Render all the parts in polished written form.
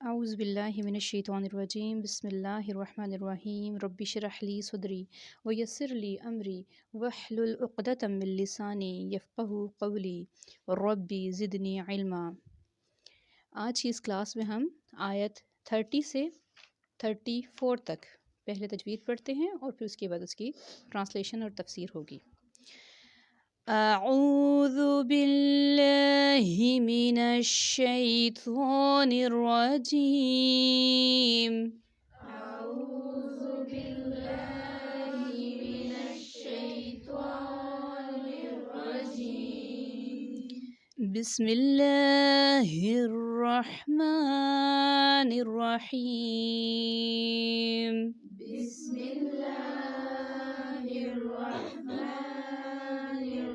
اعوذ باللہ من الشیطان الرجیم بسم اللہ الرحمن الرحیم رب اشرح لی صدری ویسر لی امری واحلل عقدۃ من لسانی یفقہوا قولی ربی زدنی علما۔ آج کی اس کلاس میں ہم آیت 30 سے 34 تک پہلے تجوید پڑھتے ہیں اور پھر اس کے بعد اس کی ٹرانسلیشن اور تفسیر ہوگی۔ اعوذ باللہ من الشیطان الرجیم اعوذ باللہ من الشیطان الرجیم بسم اللہ الرحمن الرحیم بسم اللہ الرحمن الرحیم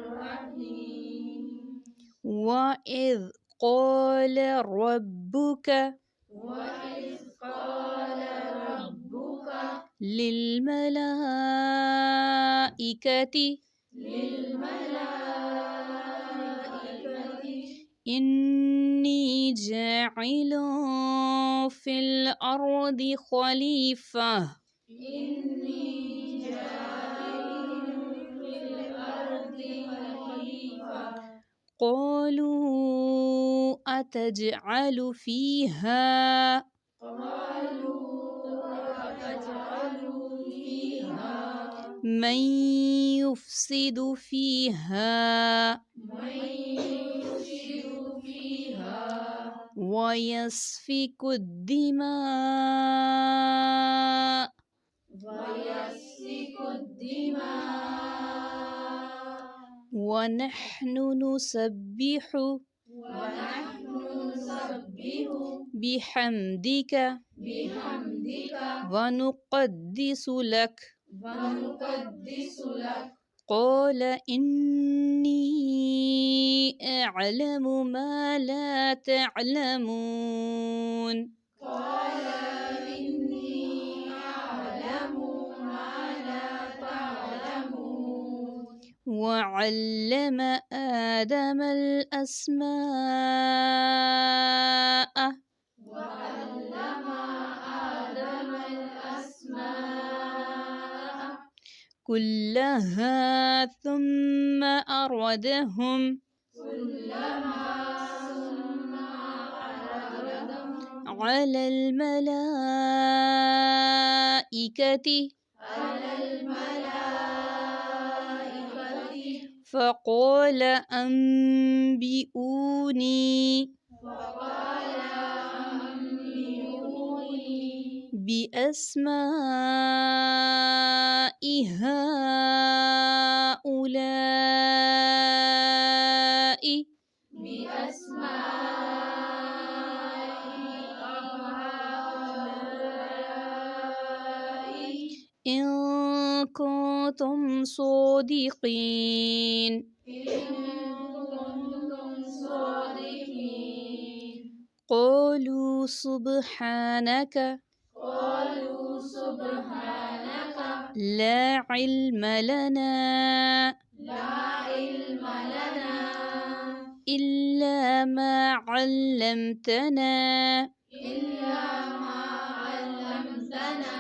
وَإِذْ قَالَ رَبُّكَ وَإِذْ قَالَ رَبُّكَ لِلْمَلَائِكَةِ لِلْمَلَائِكَةِ إِنِّي جَاعِلٌ فِي الْأَرْضِ خَلِيفَةً إِنِّي جَاعِلٌ فِي الْأَرْضِ خَلِيفَةً قَالُوا أَتَجْعَلُ فِيهَا قَالُوا أَتَجْعَلُ فِيهَا مَن يُفْسِدُ فِيهَا مَن يُفْسِدُ فِيهَا وَيَسْفِكُ الدِّمَاءَ وَيَسْفِكُ الدِّمَاءَ وَنَحْنُ نُسَبِّحُ وَنَحْنُ نُسَبِّحُ بِحَمْدِكَ بِحَمْدِكَ وَنُقَدِّسُ لَكَ وَنُقَدِّسُ لَكَ قَالَ إِنِّي أَعْلَمُ مَا لَا تَعْلَمُونَ قَالَ إِنِّي أَعْلَمُ مَا لَا تَعْلَمُونَ وَعَلَّمَ آدَمَ الْأَسْمَاءَ وَعَلَّمَ آدَمَ الْأَسْمَاءَ كُلَّهَا ثُمَّ أَرَدَهُمْ عَلَى الْمَلَائِكَةِ عَلَى الْمَلَائِكَةِ فَقَالَ أَنبِئُونِي فَقَالَ أَنبِئُونِي بِأَسْمَاءِ هَؤُلَاءِ بِأَسْمَاءِ هَؤُلَاءِ إِن كُنتُمْ صَادِقِينَ إِن كُنتُمْ صَادِقِينَ قَالُوا سُبْحَانَكَ قَالُوا سُبْحَانَكَ لَا عِلْمَ لَنَا لَا عِلْمَ لَنَا إِلَّا مَا عَلَّمْتَنَا إِلَّا مَا عَلَّمْتَنَا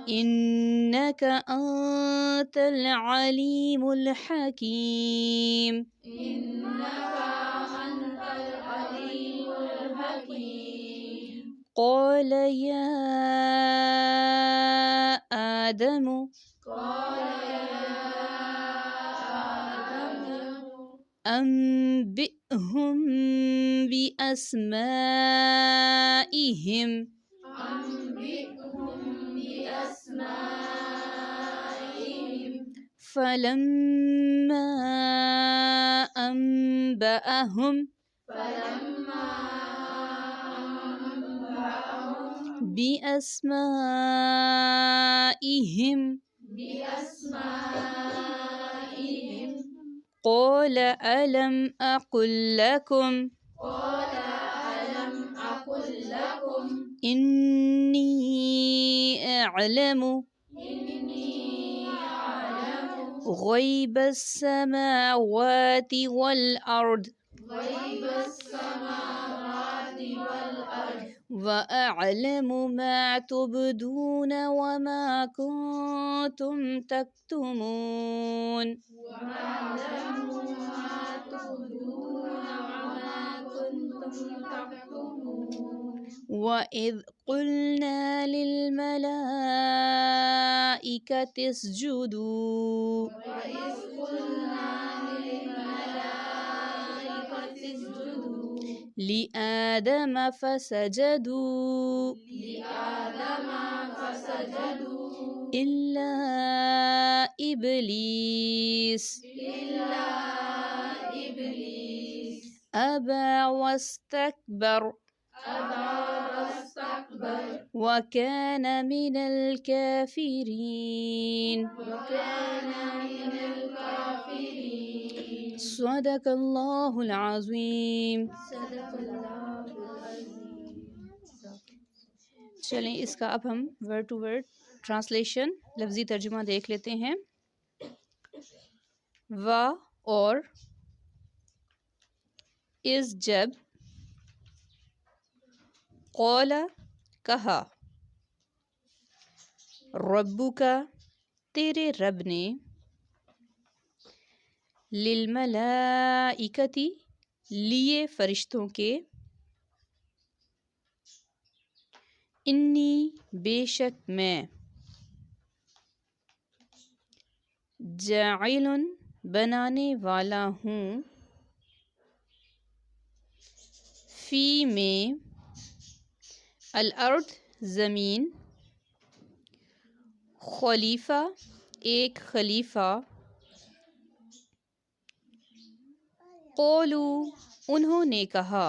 إِنَّكَ أَنْتَ الْعَلِيمُ الْحَكِيمُ إِنَّكَ أَنْتَ الْعَلِيمُ الْحَكِيمُ قَالَ يَا آدَمُ قَالَ يَا آدَمُ أَنبِئْهُم بِأَسْمَائِهِمْ أَنبِئْهُم بِأَسْمَائِهِمْ فَلَمَّا أَنبَأَهُم فَلَمَّا أَنبَأَهُم بِأَسْمَائِهِمْ بِأَسْمَائِهِمْ قَالَ أَلَمْ أَقُل لَّكُمْ قَالَ أَلَمْ أَقُل لَّكُمْ إِنِّي أَعْلَمُ إِنِّي أَعْلَمُ غَيْبَ السَّمَاوَاتِ وَالْأَرْضِ غَيْبَ السَّمَاوَاتِ وَالْأَرْضِ وَأَعْلَمُ مَا تُبْدُونَ وَمَا كُنْتُمْ تَكْتُمُونَ وَأَعْلَمُ مَا تُبْدُونَ وَمَا كُنتُمْ تَكْتُمُونَ وَإِذْ قُلْنَا لِلْمَلَائِكَةِ اسْجُدُوا وَإِذْ قُلْنَا لِلْمَلَائِكَةِ اسْجُدُوا لِآدَمَ فَسَجَدُوا لِآدَمَ فَسَجَدُوا إِلَّا إِبْلِيسَ إِلَّا إِبْلِيسَ أَبَى وَاسْتَكْبَرَ أَبَى وَاسْتَكْبَرَ وَكَانَ مِنَ الْكَافِرِينَ وَكَانَ مِنَ الْكَافِرِينَ صدق اللہ العظیم. صدق اللہ العظیم. چلیں اس کا اب ہم ورڈ ٹو ورڈ ٹرانسلیشن لفظی ترجمہ دیکھ لیتے ہیں. وا اور از جب، قول کہا، ربو کا تیرے رب نے، للملائکتی لیے فرشتوں کے، انی بے شک میں، جاعل بنانے والا ہوں، فی میں، الارض زمین، خلیفہ ایک خلیفہ، قولو انہوں نے کہا،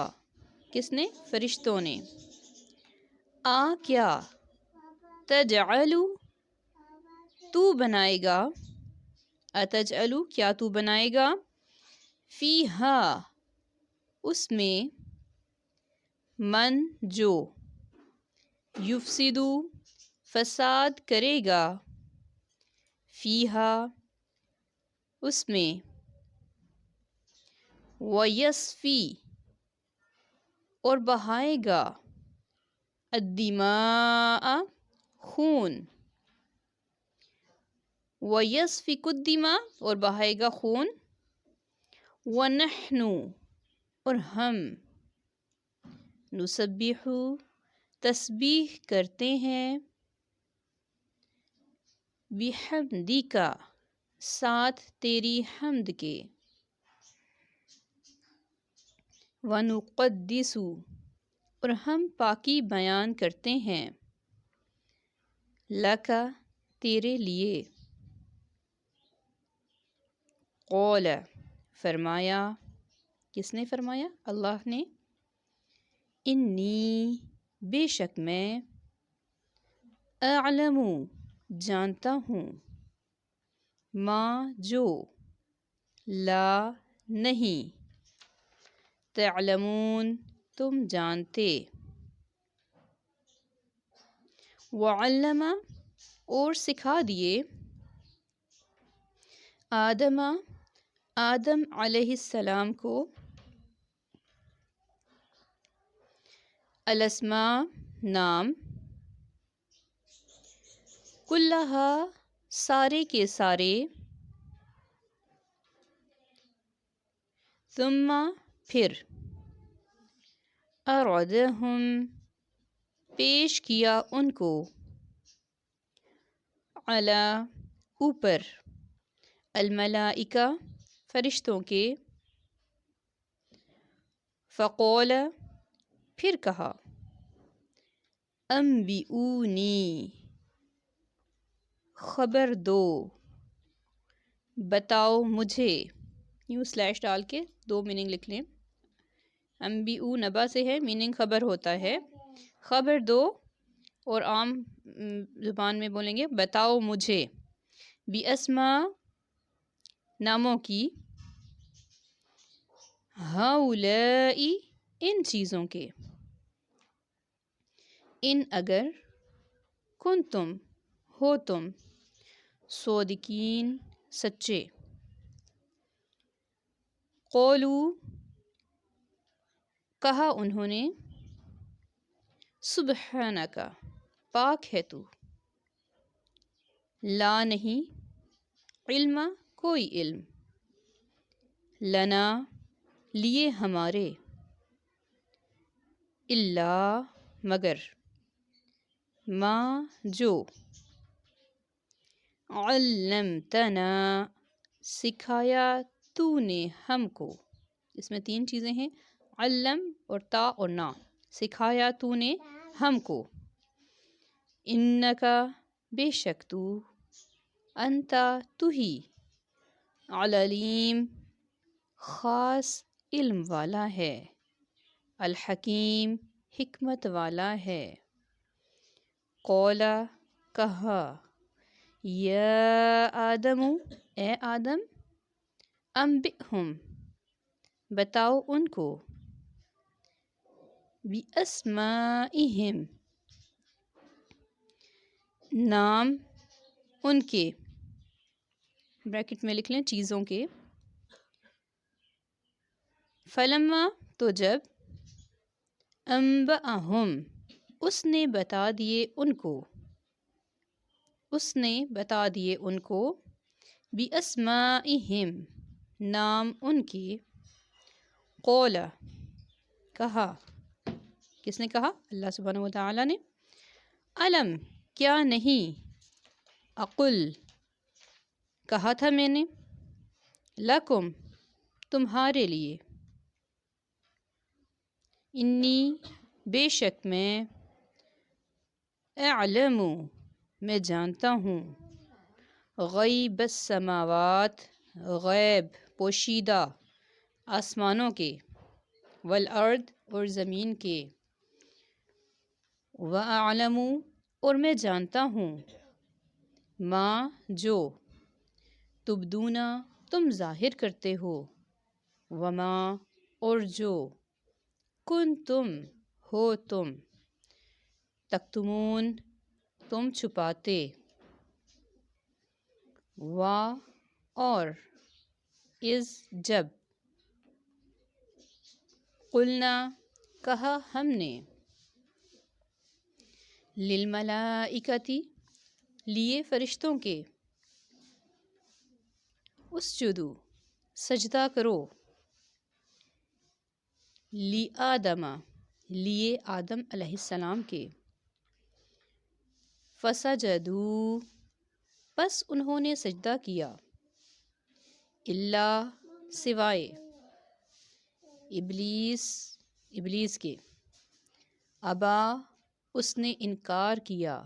کس نے؟ فرشتوں نے، کیا، تجعلو تو بنائے گا، اتجعلو کیا تو بنائے گا، فیہا اس میں، من جو، یفسدو فساد کرے گا، فیہا اس میں، ویسفی اور بہائے گا، الدماء خون، ویسفک الدماء اور بہائے گا خون، ونحن اور ہم، نسبح تسبیح کرتے ہیں، بحمدک ساتھ تیری حمد کے، ونقدس اور ہم پاکی بیان کرتے ہیں، لک تیرے لیے، قول فرمایا، کس نے فرمایا؟ اللہ نے، انی بے شک میں، اعلم جانتا ہوں، ما جو، لا نہیں، تعلمون تم جانتے، وعلم اور سکھا دیے، آدم علیہ السلام کو، الاسماء نام، کلہا سارے کے سارے، ثم پھر، اردہم پیش کیا ان کو، علی اوپر، الملائکہ فرشتوں کے، فقول پھر کہا، انبئونی خبر دو، بتاؤ مجھے، یوں سلیش ڈال کے دو میننگ لکھ لیں. انبئو نبا سے ہے، میننگ خبر ہوتا ہے، خبر دو، اور عام زبان میں بولیں گے بتاؤ مجھے، بِأَسْمَا ناموں کی، ہؤلاء ان چیزوں کے، ان اگر، کنتم ہو تم، صادقین سچے، قولو کہا انہوں نے، سبحانکا پاک ہے تو، لا نہیں، علم کوئی علم، لنا لیے ہمارے، الا مگر، ما جو، علمتنا سکھایا تو نے ہم کو، اس میں تین چیزیں ہیں، علم اور تا اور نا، سکھایا تو نے ہم کو، انکا بے شک تو، انتا تو ہی، علیم خاص علم والا ہے، الحکیم حکمت والا ہے، قولا کہا، یا آدم اے آدم، انبئہم بتاؤ ان کو، باسمائہم نام ان کے، بریکٹ میں لکھ لیں چیزوں کے، فلما تو جب، انبأہم اس نے بتا دیے ان کو، اس نے بتا دیے ان کو، باسمائہم نام ان کے، قولا کہا، کس نے کہا؟ اللہ سبحانہ وتعالی نے، علم کیا نہیں، اقل کہا تھا میں نے، لکم تمہارے لیے، انی بے شک میں، اعلم میں جانتا ہوں، غیب السماوات غیب پوشیدہ آسمانوں کے، والارض اور زمین کے، واعلم اور میں جانتا ہوں، ما جو، تبدون تم ظاہر کرتے ہو، وما اور جو، کن تم ہو تم، تکتمون تم چھپاتے، وا اور، از جب، قلنا کہا ہم نے، للملائکتی لیے فرشتوں کے، اسجدو سجدہ کرو، لی آدم لیے آدم علیہ السلام کے، فسجدو پس انہوں نے سجدہ کیا، الا سوائے، ابلیس کے، ابا اس نے انکار کیا،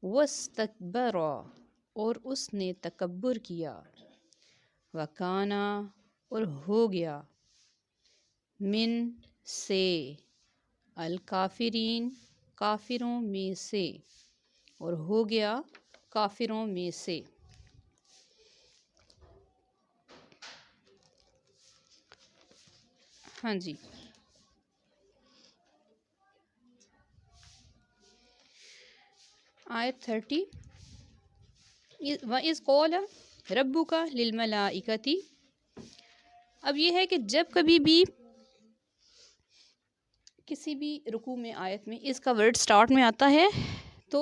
واستکبر اور اس نے تکبر کیا، وکانا اور ہو گیا، من سے، الکافرین کافروں میں سے، اور ہو گیا کافروں میں سے۔ ہاں جی، آیت 30، وَإِذْ قَالَ رَبُّكَ لِلْمَلَائِكَةِ، اب یہ ہے کہ جب کبھی بھی کسی بھی رکوع میں آیت میں اس کا ورڈ سٹارٹ میں آتا ہے تو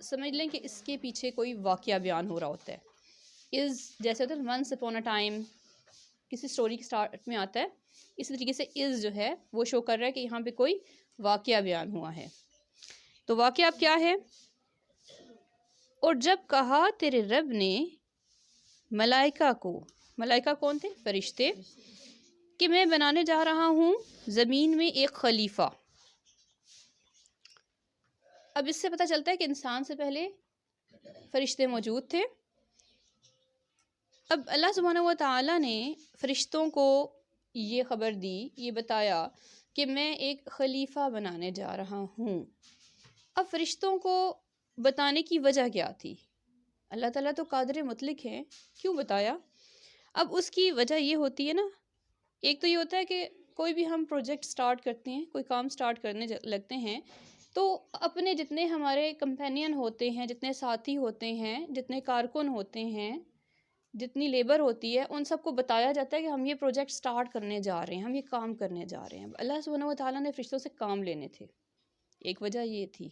سمجھ لیں کہ اس کے پیچھے کوئی واقعہ بیان ہو رہا ہوتا ہے، از جیسے ہوتا ہے ونس اپون اے ٹائم، کسی سٹوری کے سٹارٹ میں آتا ہے، اسی طریقے سے از جو ہے وہ شو کر رہا ہے کہ یہاں پہ کوئی واقعہ بیان ہوا ہے، تو واقعہ اب کیا ہے؟ اور جب کہا تیرے رب نے ملائکہ کو، ملائکہ کون تھے؟ فرشتے، کہ میں بنانے جا رہا ہوں زمین میں ایک خلیفہ۔ اب اس سے پتہ چلتا ہے کہ انسان سے پہلے فرشتے موجود تھے۔ اب اللہ سبحانہ و تعالیٰ نے فرشتوں کو یہ خبر دی، یہ بتایا کہ میں ایک خلیفہ بنانے جا رہا ہوں۔ اب فرشتوں کو بتانے کی وجہ کیا تھی؟ اللہ تعالیٰ تو قادر مطلق ہے، کیوں بتایا؟ اب اس کی وجہ یہ ہوتی ہے نا، ایک تو یہ ہوتا ہے کہ کوئی بھی ہم پروجیکٹ سٹارٹ کرتے ہیں، کوئی کام سٹارٹ کرنے لگتے ہیں تو اپنے جتنے ہمارے کمپینین ہوتے ہیں، جتنے ساتھی ہوتے ہیں، جتنے کارکن ہوتے ہیں، جتنی لیبر ہوتی ہے، ان سب کو بتایا جاتا ہے کہ ہم یہ پروجیکٹ سٹارٹ کرنے جا رہے ہیں، ہم یہ کام کرنے جا رہے ہیں۔ اللہ سبحانہ و تعالیٰ نے فرشتوں سے کام لینے تھے، ایک وجہ یہ تھی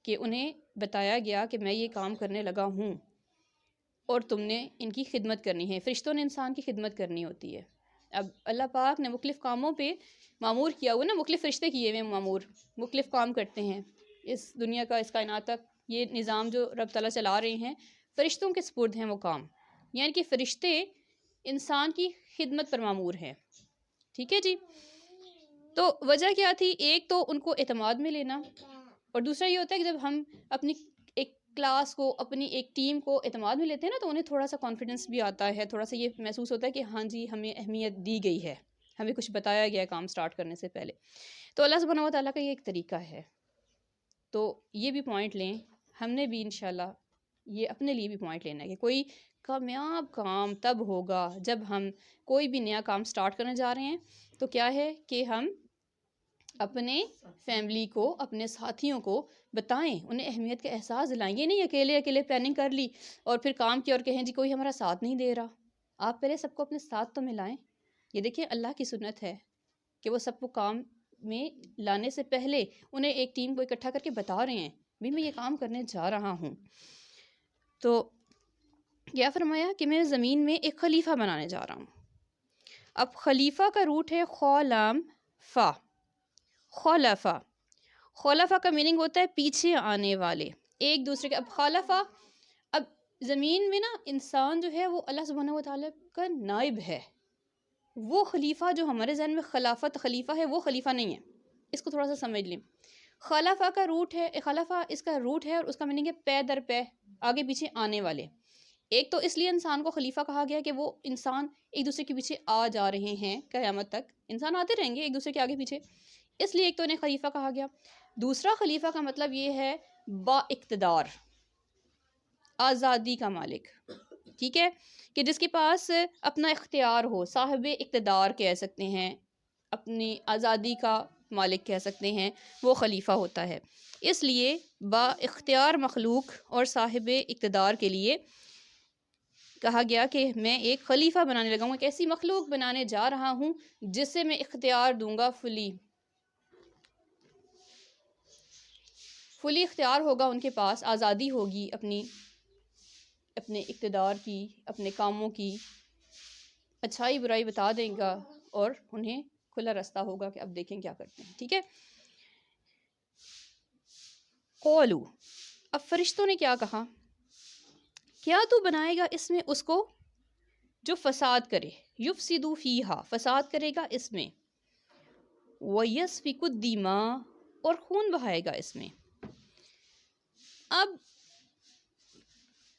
کہ انہیں بتایا گیا کہ میں یہ کام کرنے لگا ہوں اور تم نے ان کی خدمت کرنی ہے. فرشتوں نے انسان کی خدمت کرنی ہوتی ہے. اب اللہ پاک نے مختلف کاموں پہ معمور کیا ہوا نا، مختلف فرشتے کیے ہوئے معمور، مختلف کام کرتے ہیں اس دنیا کا، اس کائنات تک. یہ نظام جو رب تعالیٰ چلا رہے ہیں فرشتوں کے سپرد ہیں وہ کام، یعنی کہ فرشتے انسان کی خدمت پر معمور ہیں. ٹھیک ہے جی. تو وجہ کیا تھی؟ ایک تو ان کو اعتماد میں لینا، اور دوسرا یہ ہوتا ہے کہ جب ہم اپنی ایک کلاس کو، اپنی ایک ٹیم کو اعتماد میں لیتے ہیں نا، تو انہیں تھوڑا سا کانفیڈنس بھی آتا ہے، تھوڑا سا یہ محسوس ہوتا ہے کہ ہاں جی ہمیں اہمیت دی گئی ہے، ہمیں کچھ بتایا گیا ہے کام سٹارٹ کرنے سے پہلے. تو اللہ سبحانہ و تعالیٰ کا یہ ایک طریقہ ہے. تو یہ بھی پوائنٹ لیں، ہم نے بھی انشاءاللہ یہ اپنے لیے بھی پوائنٹ لینا ہے کہ کوئی کامیاب کام تب ہوگا جب ہم کوئی بھی نیا کام سٹارٹ کرنے جا رہے ہیں تو کیا ہے کہ ہم اپنے فیملی کو، اپنے ساتھیوں کو بتائیں، انہیں اہمیت کا احساس دلائیں. یہ نہیں اکیلے اکیلے پلاننگ کر لی اور پھر کام کیا اور کہیں جی کوئی ہمارا ساتھ نہیں دے رہا. آپ پہلے سب کو اپنے ساتھ تو ملائیں. یہ دیکھیں اللہ کی سنت ہے کہ وہ سب کو کام میں لانے سے پہلے انہیں ایک ٹیم کو اکٹھا کر کے بتا رہے ہیں بھی میں یہ کام کرنے جا رہا ہوں. تو کیا فرمایا کہ میں زمین میں ایک خلیفہ بنانے جا رہا ہوں. اب خلیفہ کا روٹ ہے خولام فا. خلفہ، خلفہ کا میننگ ہوتا ہے پیچھے آنے والے، ایک دوسرے کے. اب خلفہ، اب زمین میں نا انسان جو ہے وہ اللہ سبحانہ و تعالیٰ کا نائب ہے. وہ خلیفہ جو ہمارے ذہن میں خلافت خلیفہ ہے وہ خلیفہ نہیں ہے. اس کو تھوڑا سا سمجھ لیں. خلفہ کا روٹ ہے، خلفہ اس کا روٹ ہے اور اس کا میننگ ہے پے در پے، آگے پیچھے آنے والے. ایک تو اس لیے انسان کو خلیفہ کہا گیا کہ وہ انسان ایک دوسرے کے پیچھے آ جا رہے ہیں، قیامت تک انسان آتے رہیں گے ایک دوسرے کے آگے پیچھے، اس لیے ایک تو انہیں خلیفہ کہا گیا. دوسرا خلیفہ کا مطلب یہ ہے با اقتدار، آزادی کا مالک. ٹھیک ہے، کہ جس کے پاس اپنا اختیار ہو، صاحب اقتدار کہہ سکتے ہیں، اپنی آزادی کا مالک کہہ سکتے ہیں، وہ خلیفہ ہوتا ہے. اس لیے با اختیار مخلوق اور صاحب اقتدار کے لیے کہا گیا کہ میں ایک خلیفہ بنانے لگا ہوں، ایک ایسی مخلوق بنانے جا رہا ہوں جسے میں اختیار دوں گا، فلی اختیار ہوگا ان کے پاس، آزادی ہوگی اپنے اقتدار کی، اپنے کاموں کی، اچھائی برائی بتا دے گا اور انہیں کھلا راستہ ہوگا کہ اب دیکھیں کیا کرتے ہیں. ٹھیک ہے. قولو، اب فرشتوں نے کیا کہا؟ کیا تو بنائے گا اس میں اس کو جو فساد کرے، یفسدو فیہا، فساد کرے گا اس میں، ویسفک الدماء، اور خون بہائے گا اس میں. اب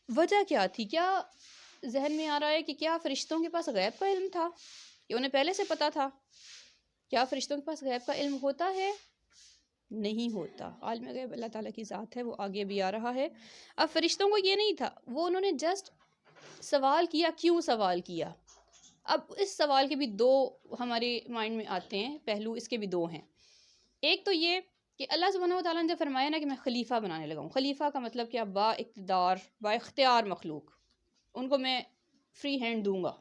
وجہ کیا تھی؟ کیا ذہن میں آ رہا ہے کہ کیا فرشتوں کے پاس غیب کا علم تھا؟ کہ انہیں پہلے سے پتہ تھا؟ کیا فرشتوں کے پاس غیب کا علم ہوتا ہے؟ نہیں ہوتا. عالم غیب اللہ تعالیٰ کی ذات ہے، وہ آگے بھی آ رہا ہے. اب فرشتوں کو یہ نہیں تھا، وہ انہوں نے جسٹ سوال کیا. کیوں سوال کیا؟ اب اس سوال کے بھی دو ہمارے مائنڈ میں آتے ہیں پہلو، اس کے بھی دو ہیں. ایک تو یہ کہ اللہ سبحانہ و تعالیٰ نے جب فرمایا نا کہ میں خلیفہ بنانے لگا ہوں، خلیفہ کا مطلب کیا؟ با اقتدار، با اختیار مخلوق، ان کو میں فری ہینڈ دوں گا.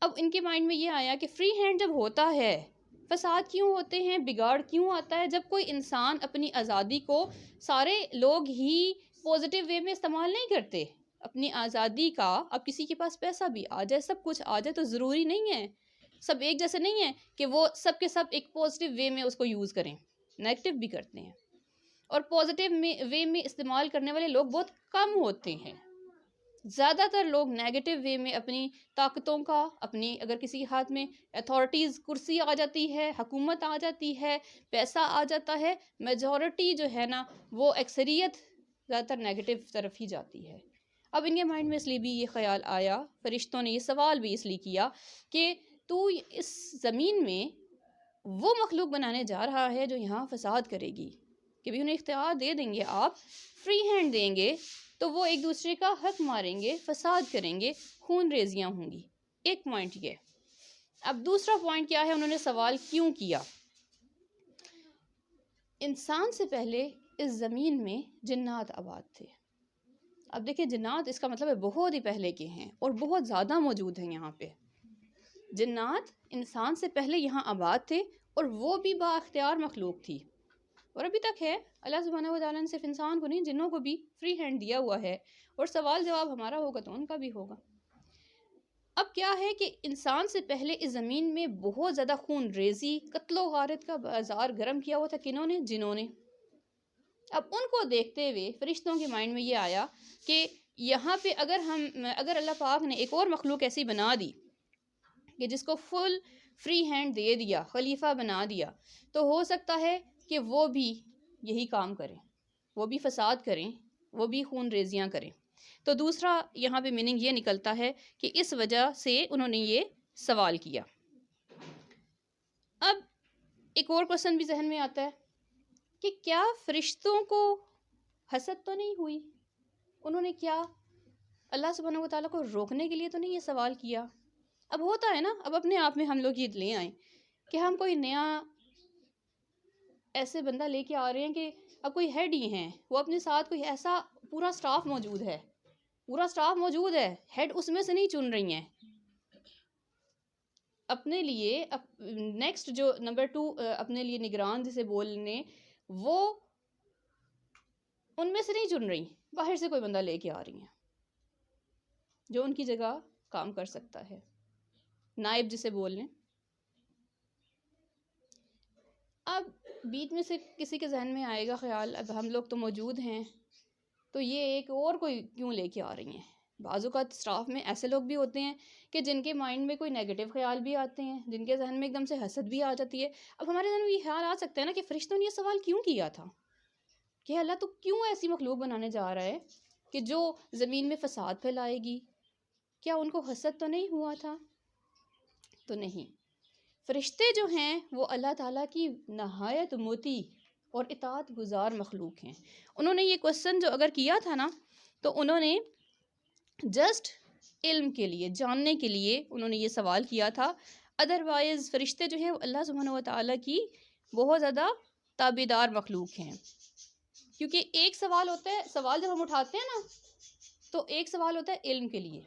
اب ان کے مائنڈ میں یہ آیا کہ فری ہینڈ جب ہوتا ہے فساد کیوں ہوتے ہیں، بگاڑ کیوں آتا ہے؟ جب کوئی انسان اپنی آزادی کو، سارے لوگ ہی پازیٹیو وے میں استعمال نہیں کرتے اپنی آزادی کا. اب کسی کے پاس پیسہ بھی آ جائے، سب کچھ آ جائے، تو ضروری نہیں ہے، سب ایک جیسے نہیں ہیں کہ وہ سب کے سب ایک پازیٹیو وے میں اس کو یوز کریں. نیگیٹو بھی کرتے ہیں، اور پازیٹیو وے میں استعمال کرنے والے لوگ بہت کم ہوتے ہیں. زیادہ تر لوگ نیگیٹو وے میں اپنی طاقتوں کا، اپنی اگر کسی کے ہاتھ میں اتھارٹیز، کرسی آ جاتی ہے، حکومت آ جاتی ہے، پیسہ آ جاتا ہے، میجورٹی جو ہے نا وہ اکثریت زیادہ تر نیگیٹو طرف ہی جاتی ہے. اب ان کے مائنڈ میں اس لیے بھی یہ خیال آیا، فرشتوں نے یہ سوال بھی اس لیے کیا کہ تو اس زمین میں وہ مخلوق بنانے جا رہا ہے جو یہاں فساد کرے گی، کہ بھی انہیں اختیار دے دیں گے، آپ فری ہینڈ دیں گے تو وہ ایک دوسرے کا حق ماریں گے، فساد کریں گے، خون ریزیاں ہوں گی. ایک پوائنٹ یہ. اب دوسرا پوائنٹ کیا ہے؟ انہوں نے سوال کیوں کیا؟ انسان سے پہلے اس زمین میں جنات آباد تھے. اب دیکھیں جنات، اس کا مطلب ہے بہت ہی پہلے کے ہیں اور بہت زیادہ موجود ہیں یہاں پہ. جنات انسان سے پہلے یہاں آباد تھے، اور وہ بھی با اختیار مخلوق تھی، اور ابھی تک ہے۔ اللہ سبحانہ و تعالیٰ نے صرف انسان کو نہیں، جنوں کو بھی فری ہینڈ دیا ہوا ہے، اور سوال جواب ہمارا ہوگا تو ان کا بھی ہوگا۔ اب کیا ہے کہ انسان سے پہلے اس زمین میں بہت زیادہ خون ریزی، قتل و غارت کا بازار گرم کیا ہوا تھا، کنہوں نے؟ جنہوں نے۔ اب ان کو دیکھتے ہوئے فرشتوں کے مائنڈ میں یہ آیا کہ یہاں پہ اگر اللہ پاک نے ایک اور مخلوق ایسی بنا دی کہ جس کو فل فری ہینڈ دے دیا، خلیفہ بنا دیا، تو ہو سکتا ہے کہ وہ بھی یہی کام کریں، وہ بھی فساد کریں، وہ بھی خون ریزیاں کریں۔ تو دوسرا یہاں پہ میننگ یہ نکلتا ہے کہ اس وجہ سے انہوں نے یہ سوال کیا۔ اب ایک اور کوسچن بھی ذہن میں آتا ہے کہ کیا فرشتوں کو حسد تو نہیں ہوئی؟ انہوں نے کیا اللہ سبحانہ و تعالیٰ کو روکنے کے لیے تو نہیں یہ سوال کیا؟ اب ہوتا ہے نا، اب اپنے آپ میں ہم لوگ یہ لے آئیں کہ ہم کوئی نیا ایسے بندہ لے کے آ رہے ہیں کہ اب کوئی ہیڈ ہی ہیں، وہ اپنے ساتھ کوئی ایسا پورا سٹاف موجود ہے، ہیڈ اس میں سے نہیں چن رہی ہیں اپنے لیے۔ نیکسٹ جو نمبر 2 اپنے لیے نگران جسے بولنے، وہ ان میں سے نہیں چن رہی، باہر سے کوئی بندہ لے کے آ رہی ہیں جو ان کی جگہ کام کر سکتا ہے، نائب جسے بولنے۔ اب بیچ میں سے کسی کے ذہن میں آئے گا خیال، اب ہم لوگ تو موجود ہیں تو یہ ایک اور کوئی کیوں لے کے آ رہی ہیں؟ بعض اوقات اسٹاف میں ایسے لوگ بھی ہوتے ہیں کہ جن کے مائنڈ میں کوئی نیگیٹو خیال بھی آتے ہیں، جن کے ذہن میں ایک دم سے حسد بھی آ جاتی ہے۔ اب ہمارے ذہن میں یہ خیال آ سکتا ہے نا کہ فرشتوں نے یہ سوال کیوں کیا تھا کہ اللہ تو کیوں ایسی مخلوق بنانے جا رہا ہے کہ جو زمین میں فساد پھیلائے گی؟ کیا ان کو حسد تو نہیں ہوا تھا؟ تو نہیں، فرشتے جو ہیں وہ اللہ تعالیٰ کی نہایت مطیع اور اطاعت گزار مخلوق ہیں۔ انہوں نے یہ کوسچن جو اگر کیا تھا نا، تو انہوں نے جسٹ علم کے لیے، جاننے کے لیے انہوں نے یہ سوال کیا تھا۔ ادروائز فرشتے جو ہیں وہ اللہ سبحانہ و تعالیٰ کی بہت زیادہ تابعدار مخلوق ہیں، کیونکہ ایک سوال ہوتا ہے، سوال جب ہم اٹھاتے ہیں نا تو ایک سوال ہوتا ہے علم کے لیے،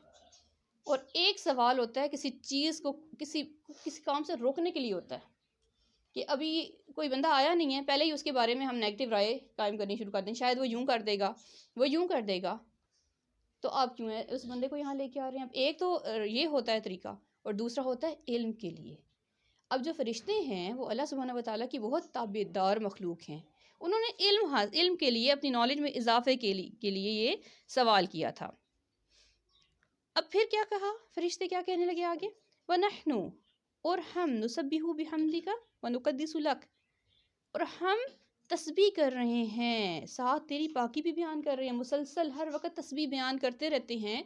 اور ایک سوال ہوتا ہے کسی چیز کو کسی کام سے روکنے کے لیے ہوتا ہے کہ ابھی کوئی بندہ آیا نہیں ہے، پہلے ہی اس کے بارے میں ہم نیگیٹو رائے قائم کرنی شروع کر دیں، شاید وہ یوں کر دے گا، وہ یوں کر دے گا، تو آپ کیوں ہے اس بندے کو یہاں لے کے آ رہے ہیں؟ اب ایک تو یہ ہوتا ہے طریقہ، اور دوسرا ہوتا ہے علم کے لیے۔ اب جو فرشتے ہیں وہ اللہ سبحانہ و تعالیٰ کی بہت تابعدار مخلوق ہیں، انہوں نے علم کے لیے، اپنی نالج میں اضافے کے لیے یہ سوال کیا تھا۔ اب پھر کیا کہا فرشتے، کیا کہنے لگے آگے؟ وَنَحْنُ، اور ہم، نُسَبِّحُ بِحَمْدِكَ وَنُقَدِّسُ لَكَ، اور ہم تسبیح کر رہے ہیں، ساتھ تیری پاکی بھی بیان کر رہے ہیں، مسلسل ہر وقت تسبیح بیان کرتے رہتے ہیں۔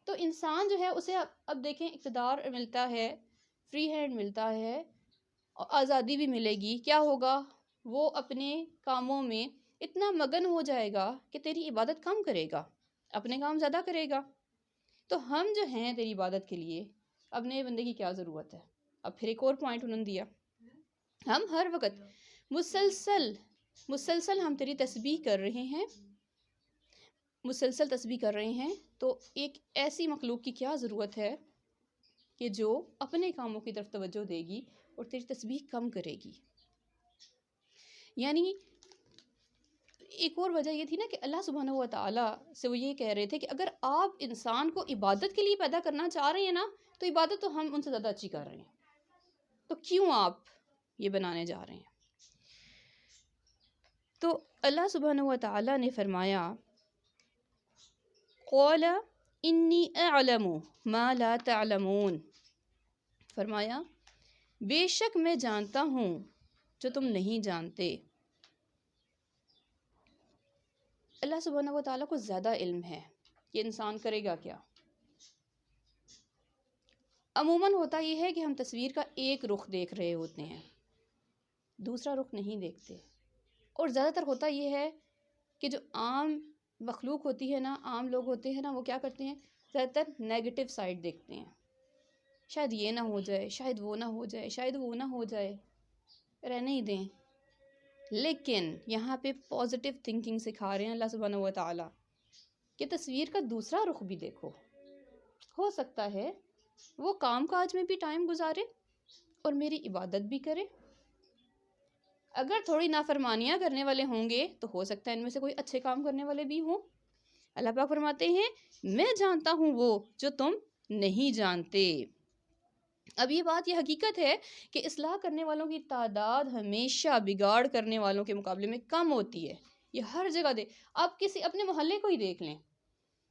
تو انسان جو ہے اسے اب دیکھیں اقتدار ملتا ہے، فری ہینڈ ملتا ہے، اور آزادی بھی ملے گی، کیا ہوگا؟ وہ اپنے کاموں میں اتنا مگن ہو جائے گا کہ تیری عبادت کم کرے گا، اپنے کام زیادہ کرے گا۔ تو ہم جو ہیں تیری عبادت کے لیے، اب نئے بندے کی کیا ضرورت ہے؟ اب پھر ایک اور پوائنٹ انہوں نے دیا، ہم ہر وقت مسلسل ہم تیری تسبیح کر رہے ہیں، مسلسل تسبیح کر رہے ہیں، تو ایک ایسی مخلوق کی کیا ضرورت ہے کہ جو اپنے کاموں کی طرف توجہ دے گی اور تیری تسبیح کم کرے گی؟ یعنی ایک اور وجہ یہ تھی نا کہ اللہ سبحانہ و تعالیٰ سے وہ یہ کہہ رہے تھے کہ اگر آپ انسان کو عبادت کے لیے پیدا کرنا چاہ رہے ہیں نا، تو عبادت تو ہم ان سے زیادہ اچھی کر رہے ہیں، تو کیوں آپ یہ بنانے جا رہے ہیں؟ تو اللہ سبحانہ و تعالیٰ نے فرمایا، قَالَ إِنِّي أَعْلَمُ مَا لَا تَعْلَمُونَ، فرمایا بے شک میں جانتا ہوں جو تم نہیں جانتے۔ اللہ سبحانہ و تعالیٰ کو زیادہ علم ہے کہ انسان کرے گا کیا۔ عموماً ہوتا یہ ہے کہ ہم تصویر کا ایک رخ دیکھ رہے ہوتے ہیں، دوسرا رخ نہیں دیکھتے، اور زیادہ تر ہوتا یہ ہے کہ جو عام مخلوق ہوتی ہے نا، عام لوگ ہوتے ہیں نا، وہ کیا کرتے ہیں؟ زیادہ تر نیگیٹو سائڈ دیکھتے ہیں، شاید یہ نہ ہو جائے، شاید وہ نہ ہو جائے، شاید وہ نہ ہو جائے، رہنے ہی دیں۔ لیکن یہاں پہ پازیٹیو تھنکنگ سکھا رہے ہیں اللہ سبحانہ و تعالیٰ کہ تصویر کا دوسرا رخ بھی دیکھو، ہو سکتا ہے وہ کام کاج میں بھی ٹائم گزارے اور میری عبادت بھی کرے، اگر تھوڑی نافرمانیاں کرنے والے ہوں گے تو ہو سکتا ہے ان میں سے کوئی اچھے کام کرنے والے بھی ہوں. اللہ پاک فرماتے ہیں میں جانتا ہوں وہ جو تم نہیں جانتے. اب یہ بات، یہ حقیقت ہے کہ اصلاح کرنے والوں کی تعداد ہمیشہ بگاڑ کرنے والوں کے مقابلے میں کم ہوتی ہے. یہ ہر جگہ آپ کسی اپنے محلے کو ہی دیکھ لیں،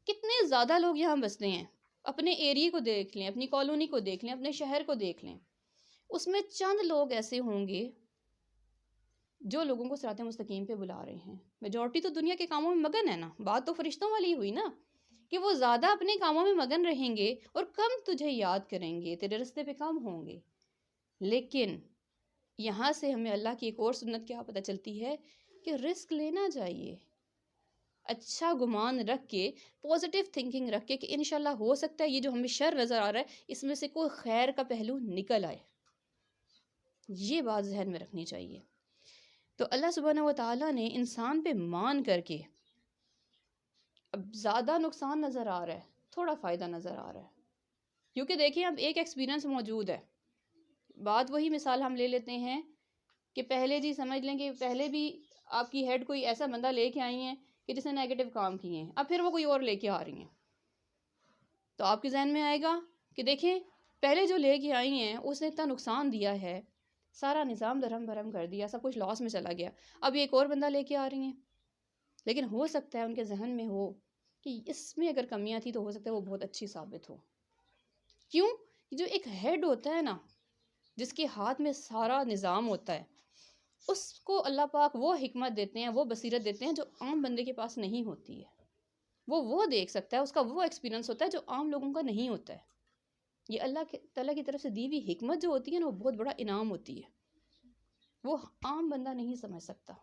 کتنے زیادہ لوگ یہاں بستے ہیں. اپنے ایریے کو دیکھ لیں، اپنی کالونی کو دیکھ لیں، اپنے شہر کو دیکھ لیں. اس میں چند لوگ ایسے ہوں گے جو لوگوں کو صراط مستقیم پہ بلا رہے ہیں. میجورٹی تو دنیا کے کاموں میں مگن ہے نا. بات تو فرشتوں والی ہوئی نا کہ وہ زیادہ اپنے کاموں میں مگن رہیں گے اور کم تجھے یاد کریں گے، تیرے رستے پہ کم ہوں گے. لیکن یہاں سے ہمیں اللہ کی ایک اور سنت کیا پتہ چلتی ہے کہ رسک لینا چاہیے. اچھا گمان رکھ کے، پازیٹیو تھنکنگ رکھ کے کہ انشاءاللہ ہو سکتا ہے یہ جو ہمیں شر نظر آ رہا ہے اس میں سے کوئی خیر کا پہلو نکل آئے. یہ بات ذہن میں رکھنی چاہیے. تو اللہ سبحانہ و تعالیٰ نے انسان پہ مان کر کے، اب زیادہ نقصان نظر آ رہا ہے، تھوڑا فائدہ نظر آ رہا ہے. کیونکہ دیکھیں اب ایک ایکسپیرینس موجود ہے. بات وہی مثال ہم لے لیتے ہیں کہ پہلے جی سمجھ لیں کہ پہلے بھی آپ کی ہیڈ کوئی ایسا بندہ لے کے آئی ہیں کہ جس نے نیگیٹو کام کیے ہیں، اب پھر وہ کوئی اور لے کے آ رہی ہیں. تو آپ کے ذہن میں آئے گا کہ دیکھیں پہلے جو لے کے آئی ہیں اس نے اتنا نقصان دیا ہے، سارا نظام درہم بھرم کر دیا، سب کچھ لاس میں چلا گیا، اب ایک اور بندہ لے کے آ رہی ہیں. لیکن ہو سکتا ہے ان کے ذہن میں ہو کہ اس میں اگر کمیاں تھی تو ہو سکتا ہے وہ بہت اچھی ثابت ہو. کیوں؟ جو ایک ہیڈ ہوتا ہے نا، جس کے ہاتھ میں سارا نظام ہوتا ہے، اس کو اللہ پاک وہ حکمت دیتے ہیں، وہ بصیرت دیتے ہیں جو عام بندے کے پاس نہیں ہوتی ہے. وہ دیکھ سکتا ہے، اس کا وہ ایکسپیرینس ہوتا ہے جو عام لوگوں کا نہیں ہوتا ہے. یہ اللہ تعالیٰ کی طرف سے دی ہوئی حکمت جو ہوتی ہے نا، وہ بہت بڑا انعام ہوتی ہے، وہ عام بندہ نہیں سمجھ سکتا.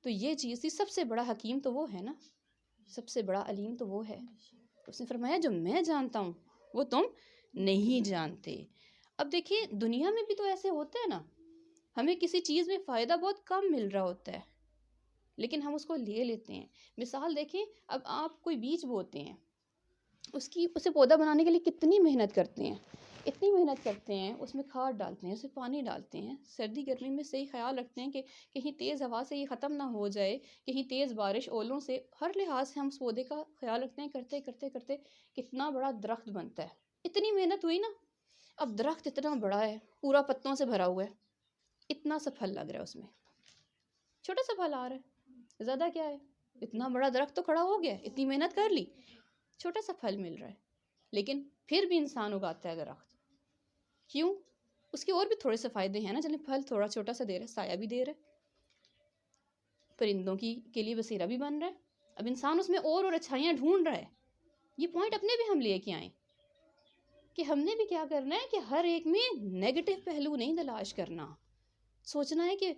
تو یہ چیز تھی. سب سے بڑا حکیم تو وہ ہے نا، سب سے بڑا علیم تو وہ ہے. اس نے فرمایا جو میں جانتا ہوں وہ تم نہیں جانتے. اب دیکھیں دنیا میں بھی تو ایسے ہوتا ہے نا، ہمیں کسی چیز میں فائدہ بہت کم مل رہا ہوتا ہے لیکن ہم اس کو لے لیتے ہیں. مثال دیکھیں، اب آپ کوئی بیج بوتے ہیں، اسے پودا بنانے کے لیے کتنی محنت کرتے ہیں، اتنی محنت کرتے ہیں، اس میں کھاد ڈالتے ہیں، اسے پانی ڈالتے ہیں، سردی گرمی میں صحیح خیال رکھتے ہیں کہ کہیں تیز ہوا سے یہ ختم نہ ہو جائے، کہیں تیز بارش اولوں سے، ہر لحاظ سے ہم اس پودے کا خیال رکھتے ہیں. کرتے کرتے کرتے کتنا بڑا درخت بنتا ہے. اتنی محنت ہوئی نا، اب درخت اتنا بڑا ہے، پورا پتوں سے بھرا ہوا ہے، اتنا سا پھل لگ رہا ہے اس میں، چھوٹا سا پھل آ رہا ہے. زیادہ کیا ہے، اتنا بڑا درخت تو کھڑا ہو گیا، اتنی محنت کر لی، چھوٹا سا پھل مل رہا ہے. لیکن پھر بھی انسان اگاتا ہے درخت. کیوں؟ اس کے اور بھی تھوڑے سے فائدے ہیں نا. چلیں پھل تھوڑا چھوٹا سا دے رہا ہے، سایہ بھی دے رہا ہے، پرندوں کے لیے بسیرا بھی بن رہا ہے. اب انسان اس میں اور اچھائیاں ڈھونڈ رہا ہے. یہ پوائنٹ اپنے بھی ہم لے کے آئیں کہ ہم نے بھی کیا کرنا ہے کہ ہر ایک میں نیگیٹو پہلو نہیں تلاش کرنا. سوچنا ہے کہ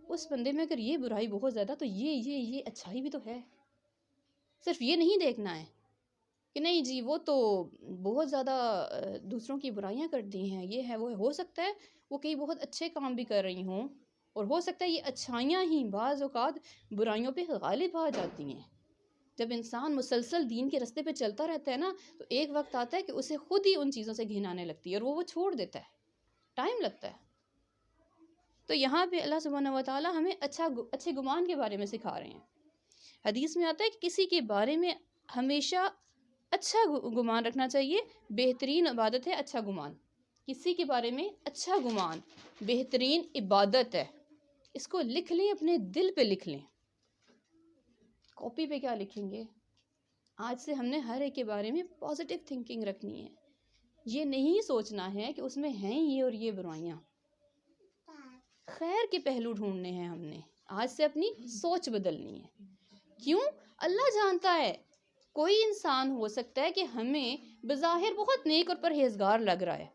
اس بندے میں اگر یہ برائی بہت زیادہ تو یہ اچھائی بھی تو ہے. صرف یہ نہیں دیکھنا ہے کہ نہیں جی وہ تو بہت زیادہ دوسروں کی برائیاں کرتی ہیں، یہ ہے وہ ہے. ہو سکتا ہے وہ کئی بہت اچھے کام بھی کر رہی ہوں، اور ہو سکتا ہے یہ اچھائیاں ہی بعض اوقات برائیوں پہ غالب آ جاتی ہیں. جب انسان مسلسل دین کے راستے پہ چلتا رہتا ہے نا، تو ایک وقت آتا ہے کہ اسے خود ہی ان چیزوں سے گھن آنے لگتی ہے اور وہ چھوڑ دیتا ہے، ٹائم لگتا ہے. تو یہاں پہ اللہ سبحانہ و تعالیٰ ہمیں اچھے گمان کے بارے میں سکھا رہے ہیں. حدیث میں آتا ہے کہ کسی کے بارے میں ہمیشہ اچھا گمان رکھنا چاہیے. بہترین عبادت ہے اچھا گمان. کسی کے بارے میں اچھا گمان بہترین عبادت ہے. اس کو لکھ لیں، اپنے دل پہ لکھ لیں. کاپی پہ کیا لکھیں گے؟ آج سے ہم نے ہر ایک کے بارے میں پازیٹیو تھنکنگ رکھنی ہے. یہ نہیں سوچنا ہے کہ اس میں ہیں یہ اور یہ برائیاں. خیر کے پہلو ڈھونڈنے ہیں ہم نے. آج سے اپنی سوچ بدلنی ہے. کیوں؟ اللہ جانتا ہے کوئی انسان ہو سکتا ہے کہ ہمیں بظاہر بہت نیک اور پرہیزگار لگ رہا ہے،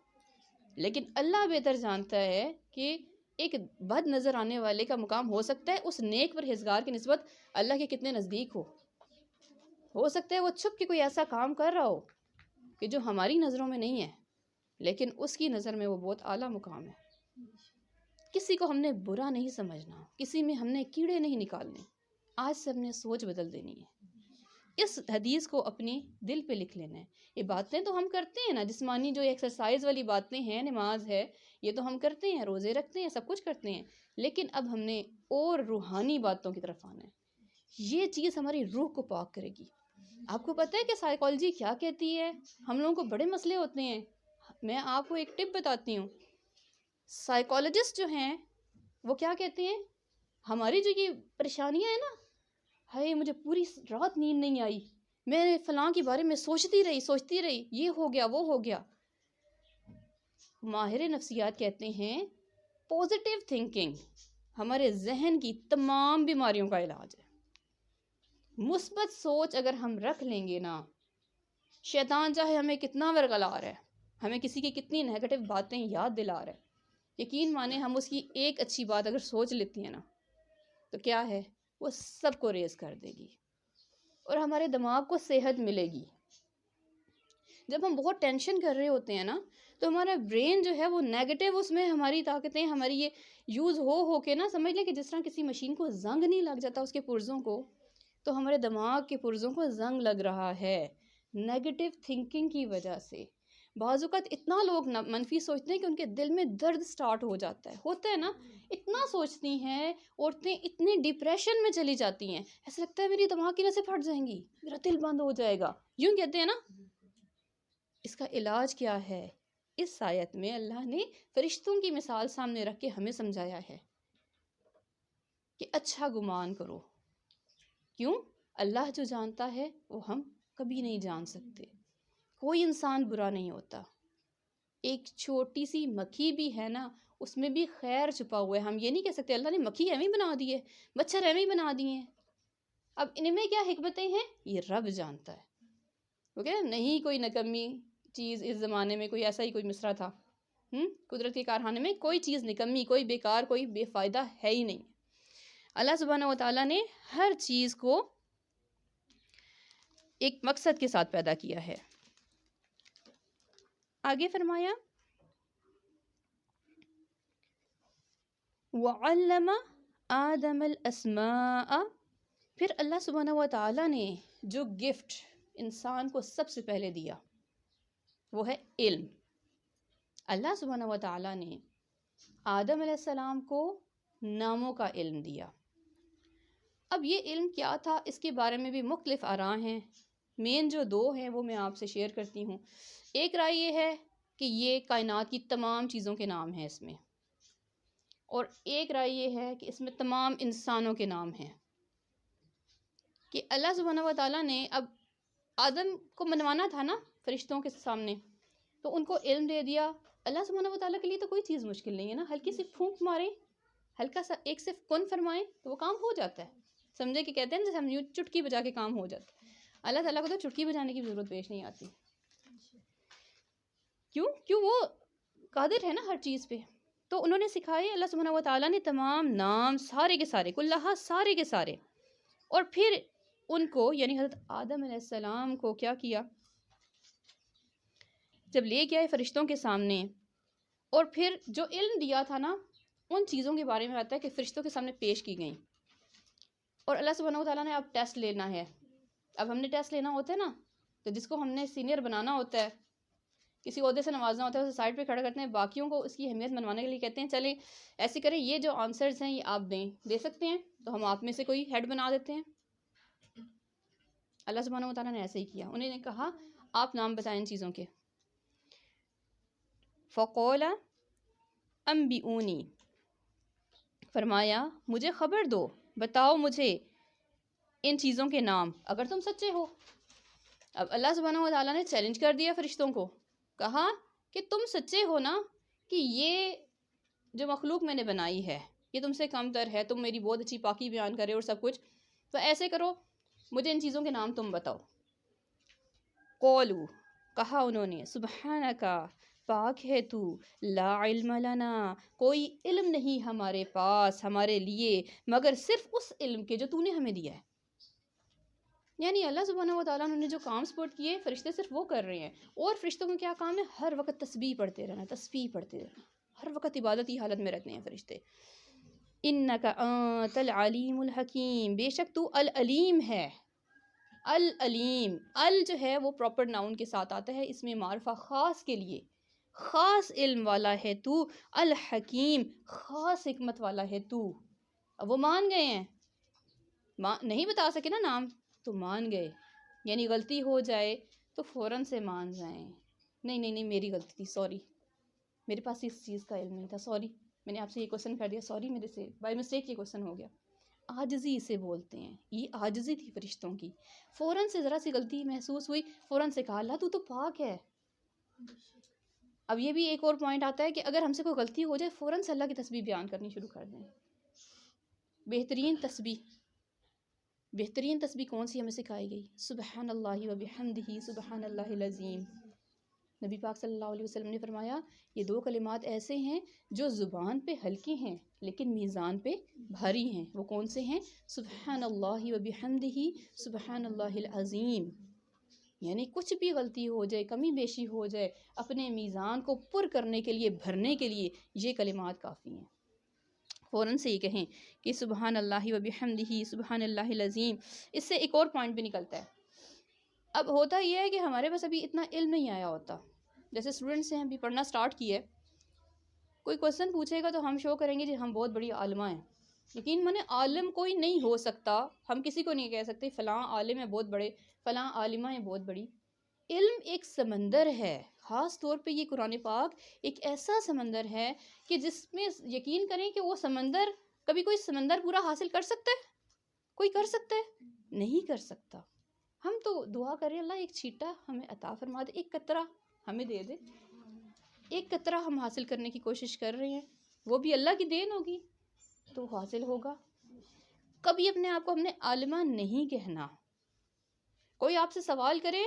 لیکن اللہ بہتر جانتا ہے کہ ایک بد نظر آنے والے کا مقام ہو سکتا ہے اس نیک پرہیزگار کی نسبت اللہ کے کتنے نزدیک ہو سکتا ہے وہ چھپ کے کوئی ایسا کام کر رہا ہو کہ جو ہماری نظروں میں نہیں ہے، لیکن اس کی نظر میں وہ بہت اعلیٰ مقام ہے. کسی کو ہم نے برا نہیں سمجھنا، کسی میں ہم نے کیڑے نہیں نکالنے. آج سے ہم نے سوچ بدل دینی ہے. اس حدیث کو اپنی دل پہ لکھ لینا ہے. یہ باتیں تو ہم کرتے ہیں نا، جسمانی جو ایکسرسائز والی باتیں ہیں، نماز ہے، یہ تو ہم کرتے ہیں، روزے رکھتے ہیں، سب کچھ کرتے ہیں، لیکن اب ہم نے اور روحانی باتوں کی طرف آنا ہے. یہ چیز ہماری روح کو پاک کرے گی. آپ کو پتہ ہے کہ سائیکالوجی کیا کہتی ہے؟ ہم لوگوں کو بڑے مسئلے ہوتے ہیں. میں آپ کو ایک ٹپ بتاتی ہوں. سائیکالوجسٹ جو ہیں وہ کیا کہتے ہیں؟ ہماری جو یہ پریشانیاں ہیں نا، ہائے مجھے پوری رات نیند نہیں آئی، میں فلاں کے بارے میں سوچتی رہی، یہ ہو گیا وہ ہو گیا. ماہر نفسیات کہتے ہیں پازیٹیو تھنکنگ ہمارے ذہن کی تمام بیماریوں کا علاج ہے. مثبت سوچ اگر ہم رکھ لیں گے نا، شیطان چاہے ہمیں کتنا ورگلا رہا ہے، ہمیں کسی کی کتنی نیگیٹو باتیں یاد دلا رہا ہے، یقین مانے ہم اس کی ایک اچھی بات اگر سوچ لیتی ہیں نا تو کیا ہے، وہ سب کو ریز کر دے گی اور ہمارے دماغ کو صحت ملے گی. جب ہم بہت ٹینشن کر رہے ہوتے ہیں نا تو ہمارا برین جو ہے وہ نیگیٹو، اس میں ہماری طاقتیں ہماری یہ یوز ہو کے نا، سمجھ لیں کہ جس طرح کسی مشین کو زنگ نہیں لگ جاتا اس کے پرزوں کو، تو ہمارے دماغ کے پرزوں کو زنگ لگ رہا ہے نیگیٹو تھنکنگ کی وجہ سے. بعض اوقات اتنا لوگ منفی سوچتے ہیں کہ ان کے دل میں درد سٹارٹ ہو جاتا ہے نا، اتنا سوچتی ہیں عورتیں، اتنی ڈپریشن میں چلی جاتی ہیں، ایسا لگتا ہے میری دماغ کی نسیں پھٹ جائیں گی، میرا دل بند ہو جائے گا، یوں کہتے ہیں نا. اس کا علاج کیا ہے؟ اس آیت میں اللہ نے فرشتوں کی مثال سامنے رکھ کے ہمیں سمجھایا ہے کہ اچھا گمان کرو. کیوں؟ اللہ جو جانتا ہے وہ ہم کبھی نہیں جان سکتے. کوئی انسان برا نہیں ہوتا. ایک چھوٹی سی مکھی بھی ہے نا، اس میں بھی خیر چھپا ہوا ہے. ہم یہ نہیں کہہ سکتے اللہ نے مکھی ایویں بنا دی ہے، مچھر ایویں بنا دیے ہیں. اب ان میں کیا حکمتیں ہیں یہ رب جانتا ہے. اوکے، نہیں کوئی نکمی چیز اس زمانے میں، کوئی ایسا ہی کوئی مصرع تھا، قدرت کے کارخانے میں کوئی چیز نکمی، کوئی بیکار، کوئی بے فائدہ ہے ہی نہیں. اللہ سبحانہ و تعالیٰ نے ہر چیز کو ایک مقصد کے ساتھ پیدا کیا ہے. آگے فرمایا وَعَلَّمَ آدَمَ الْأَسْمَاءَ، پھر اللہ سبحانہ و تعالیٰ نے جو گفٹ انسان کو سب سے پہلے دیا وہ ہے علم. اللہ سبحانہ و تعالیٰ نے آدم علیہ السلام کو ناموں کا علم دیا. اب یہ علم کیا تھا اس کے بارے میں بھی مختلف آراء ہیں. مین جو دو ہیں وہ میں آپ سے شیئر کرتی ہوں. ایک رائے یہ ہے کہ یہ کائنات کی تمام چیزوں کے نام ہیں اس میں، اور ایک رائے یہ ہے کہ اس میں تمام انسانوں کے نام ہیں. کہ اللہ سبحانہ و تعالیٰ نے اب آدم کو منوانا تھا نا فرشتوں کے سامنے، تو ان کو علم دے دیا. اللہ سبحانہ و تعالیٰ کے لیے تو کوئی چیز مشکل نہیں ہے نا، ہلکی سی پھونک ماریں، ہلکا سا ایک صرف کن فرمائیں تو وہ کام ہو جاتا ہے. سمجھے کہ کہتے ہیں جیسے ہم یوں چٹکی بجا کے کام ہو جاتا ہے. اللہ تعالیٰ کو تو چٹکی بجانے کی ضرورت پیش نہیں آتی. کیوں وہ قادر ہے نا ہر چیز پہ. تو انہوں نے سکھائے، اللہ سبحانہ و تعالیٰ نے تمام نام سارے کے سارے کلہا سارے کے سارے، اور پھر ان کو یعنی حضرت آدم علیہ السلام کو کیا کیا، جب لے کے آئے فرشتوں کے سامنے، اور پھر جو علم دیا تھا نا ان چیزوں کے بارے میں آتا ہے کہ فرشتوں کے سامنے پیش کی گئیں. اور اللہ سبحانہ و تعالیٰ نے اب ٹیسٹ لینا ہے. اب ہم نے ٹیسٹ لینا ہوتا ہے نا، تو جس کو ہم نے سینئر بنانا ہوتا ہے، کسی عہدے سے نوازنا ہوتا ہے، اسے سائڈ پہ کھڑا کرتے ہیں، باقیوں کو اس کی اہمیت منوانے کے لیے کہتے ہیں چلیں ایسے کریں، یہ جو آنسرز ہیں یہ آپ دے سکتے ہیں، تو ہم آپ میں سے کوئی ہیڈ بنا دیتے ہیں. اللہ سبحانہ و تعالیٰ نے ایسے ہی کیا. انہوں نے کہا آپ نام بتائیں ان چیزوں کے. فقول انبئونی، فرمایا مجھے خبر دو، بتاؤ مجھے ان چیزوں کے نام اگر تم سچے ہو. اب اللہ سبحانہ و تعالیٰ نے چیلنج کر دیا فرشتوں کو، کہا کہ تم سچے ہو نا کہ یہ جو مخلوق میں نے بنائی ہے یہ تم سے کم تر ہے، تم میری بہت اچھی پاکی بیان کرے اور سب کچھ، تو ایسے کرو مجھے ان چیزوں کے نام تم بتاؤ. قولو، کہا انہوں نے، سبحانکا، پاک ہے تو، لا علم لنا، کوئی علم نہیں ہمارے پاس ہمارے لیے مگر صرف اس علم کے جو تو نے ہمیں دیا ہے. یعنی اللہ سبحانہ و تعالیٰ نے جو کام سپورٹ کیے فرشتے صرف وہ کر رہے ہیں. اور فرشتوں کا کیا کام ہے؟ ہر وقت تسبیح پڑھتے رہنا، ہر وقت عبادتی حالت میں رہتے ہیں فرشتے. انک انت العلیم الحکیم، بے شک تو العلیم ہے، العلیم، ال جو ہے وہ پراپر ناؤن کے ساتھ آتا ہے، اس میں معرفہ خاص کے لیے، خاص علم والا ہے تو، الحکیم خاص حکمت والا ہے تو. اب وہ مان گئے ہیں، نہیں بتا سکے نا نام تو مان گئے، یعنی غلطی ہو جائے تو فوراً سے مان جائیں، نہیں نہیں نہیں میری غلطی تھی، سوری، میرے پاس اس چیز کا علم نہیں تھا، سوری میں نے آپ سے یہ کوسچن کر دیا، سوری میرے سے بائی مسٹیک یہ کوسچن ہو گیا. عاجزی اسے بولتے ہیں، یہ عاجزی تھی فرشتوں کی. فوراً سے ذرا سی غلطی محسوس ہوئی، فوراً سے کہا اللہ تو پاک ہے. اب یہ بھی ایک اور پوائنٹ آتا ہے کہ اگر ہم سے کوئی غلطی ہو جائے فوراً سے اللہ کی تسبیح بیان کرنی شروع کر دیں. بہترین تسبیح کون سی ہمیں سکھائی گئی؟ سبحان اللہ و بحمدہ سبحان اللہ العظیم. نبی پاک صلی اللہ علیہ وسلم نے فرمایا یہ 2 کلمات ایسے ہیں جو زبان پہ ہلکے ہیں لیکن میزان پہ بھاری ہیں. وہ کون سے ہیں؟ سبحان اللہ و بحمدہ سبحان اللہ العظیم. یعنی کچھ بھی غلطی ہو جائے، کمی بیشی ہو جائے، اپنے میزان کو پر کرنے کے لیے، بھرنے کے لیے یہ کلمات کافی ہیں. فوراً سے یہ کہیں کہ سبحان اللہ و بحمدہ سبحان اللہ العظیم. اس سے ایک اور پوائنٹ بھی نکلتا ہے. اب ہوتا یہ ہے کہ ہمارے پاس ابھی اتنا علم نہیں آیا ہوتا، جیسے اسٹوڈنٹس ہیں، ابھی پڑھنا سٹارٹ کیا ہے، کوئی کوسچن پوچھے گا تو ہم شو کریں گے جی ہم بہت بڑی عالمہ ہیں. یقین مانے عالم کوئی نہیں ہو سکتا، ہم کسی کو نہیں کہہ سکتے فلاں عالم ہے بہت بڑے، فلاں عالمہ ہے بہت بڑی. علم ایک سمندر ہے، خاص طور پہ یہ قرآن پاک ایک ایسا سمندر ہے کہ جس میں یقین کریں کہ وہ سمندر، کبھی کوئی سمندر پورا حاصل کر سکتا ہے؟ کوئی کر سکتا ہے؟ نہیں کر سکتا. ہم تو دعا کریں اللہ ایک چھیٹا ہمیں عطا فرما دے، ایک قطرہ ہمیں دے دے. ایک قطرہ ہم حاصل کرنے کی کوشش کر رہے ہیں، وہ بھی اللہ کی دین ہوگی تو حاصل ہوگا. کبھی اپنے آپ کو ہم نے عالمہ نہیں کہنا. کوئی آپ سے سوال کرے